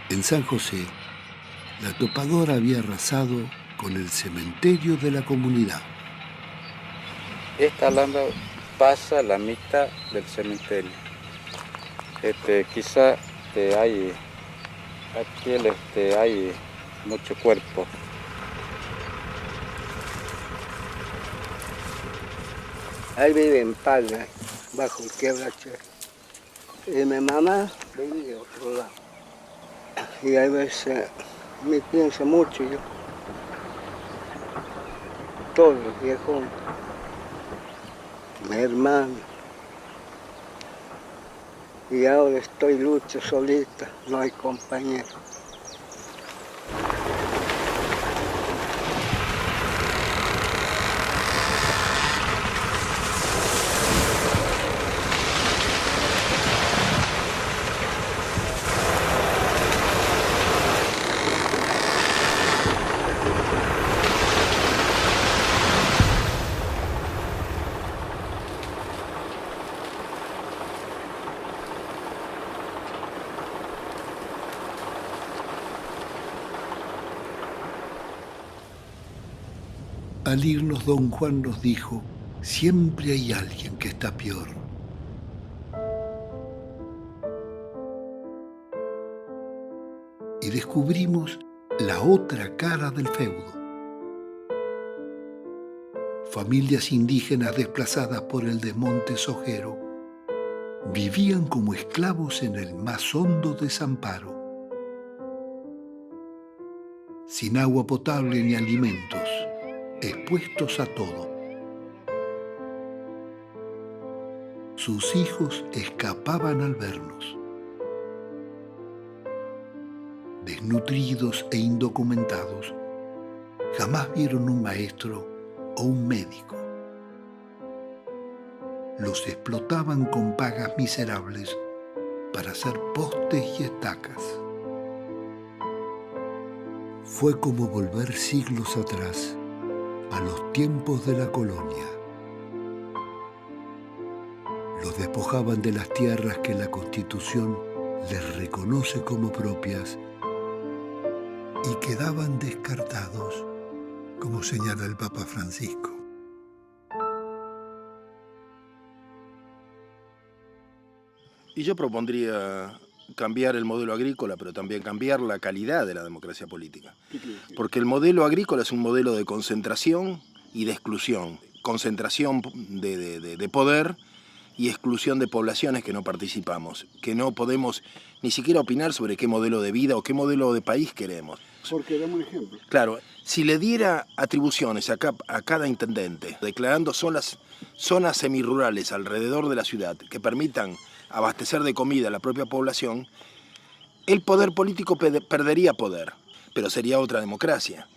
En San José, la topadora había arrasado con el cementerio de la comunidad. Esta alambra pasa la mitad del cementerio. Quizá hay mucho cuerpo. Ahí vive en Palma, bajo el quebracho. Y mi mamá vive de otro lado. Y a veces me pienso mucho yo. Todos los viejos, mi hermano. Y ahora estoy lucho solita, no hay compañero. Al irnos, don Juan nos dijo, siempre hay alguien que está peor. Y descubrimos la otra cara del feudo. Familias indígenas desplazadas por el desmonte sojero vivían como esclavos en el más hondo desamparo, sin agua potable ni alimentos, expuestos a todo. Sus hijos escapaban al vernos. Desnutridos e indocumentados, jamás vieron un maestro o un médico. Los explotaban con pagas miserables para hacer postes y estacas. Fue como volver siglos atrás a los tiempos de la colonia. Los despojaban de las tierras que la Constitución les reconoce como propias y quedaban descartados, como señala el Papa Francisco. Y yo propondría cambiar el modelo agrícola, pero también cambiar la calidad de la democracia política. Porque el modelo agrícola es un modelo de concentración y de exclusión. Concentración de poder y exclusión de poblaciones que no participamos, que no podemos ni siquiera opinar sobre qué modelo de vida o qué modelo de país queremos. Porque damos un ejemplo. Claro, si le diera atribuciones a cada intendente, declarando zonas semirurales alrededor de la ciudad que permitan abastecer de comida a la propia población, el poder político perdería poder, pero sería otra democracia.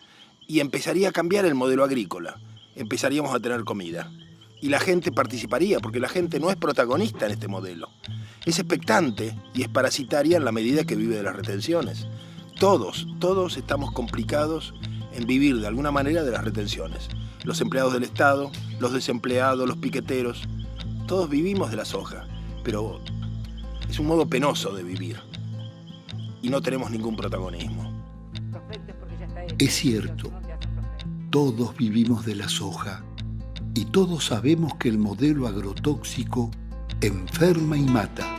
Y empezaría a cambiar el modelo agrícola, empezaríamos a tener comida. Y la gente participaría, porque la gente no es protagonista en este modelo. Es expectante y es parasitaria en la medida que vive de las retenciones. Todos estamos complicados en vivir de alguna manera de las retenciones. Los empleados del Estado, los desempleados, los piqueteros, todos vivimos de la soja. Pero es un modo penoso de vivir y no tenemos ningún protagonismo. Es cierto, todos vivimos de la soja y todos sabemos que el modelo agrotóxico enferma y mata.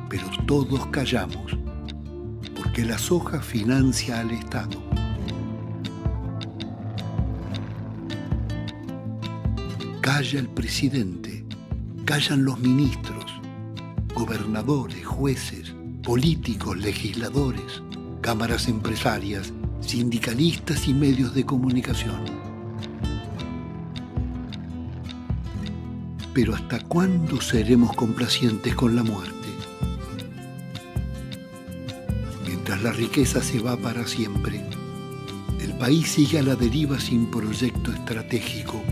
Pero todos callamos, porque la soja financia al Estado. Calla el presidente, callan los ministros, gobernadores, jueces, políticos, legisladores, cámaras empresarias, sindicalistas y medios de comunicación. Pero ¿hasta cuándo seremos complacientes con la muerte? Mientras la riqueza se va para siempre, el país sigue a la deriva sin proyecto estratégico,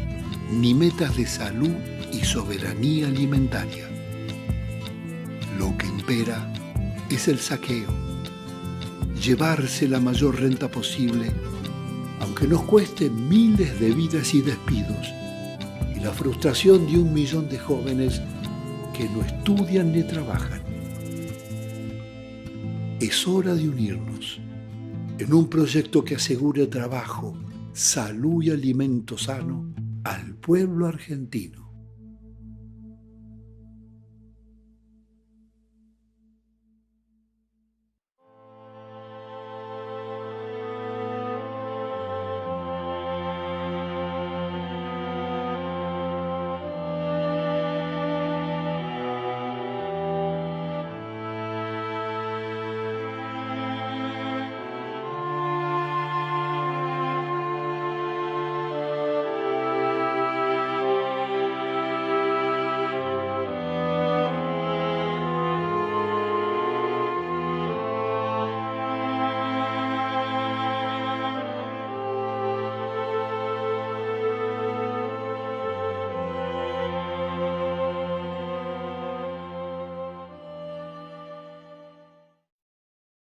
ni metas de salud y soberanía alimentaria. Lo que impera es el saqueo, llevarse la mayor renta posible, aunque aunque nos cueste miles de vidas y despidos, y la frustración de 1 millón de jóvenes que no estudian ni trabajan. Es hora de unirnos en un proyecto que asegure trabajo, salud y alimento sano al pueblo argentino.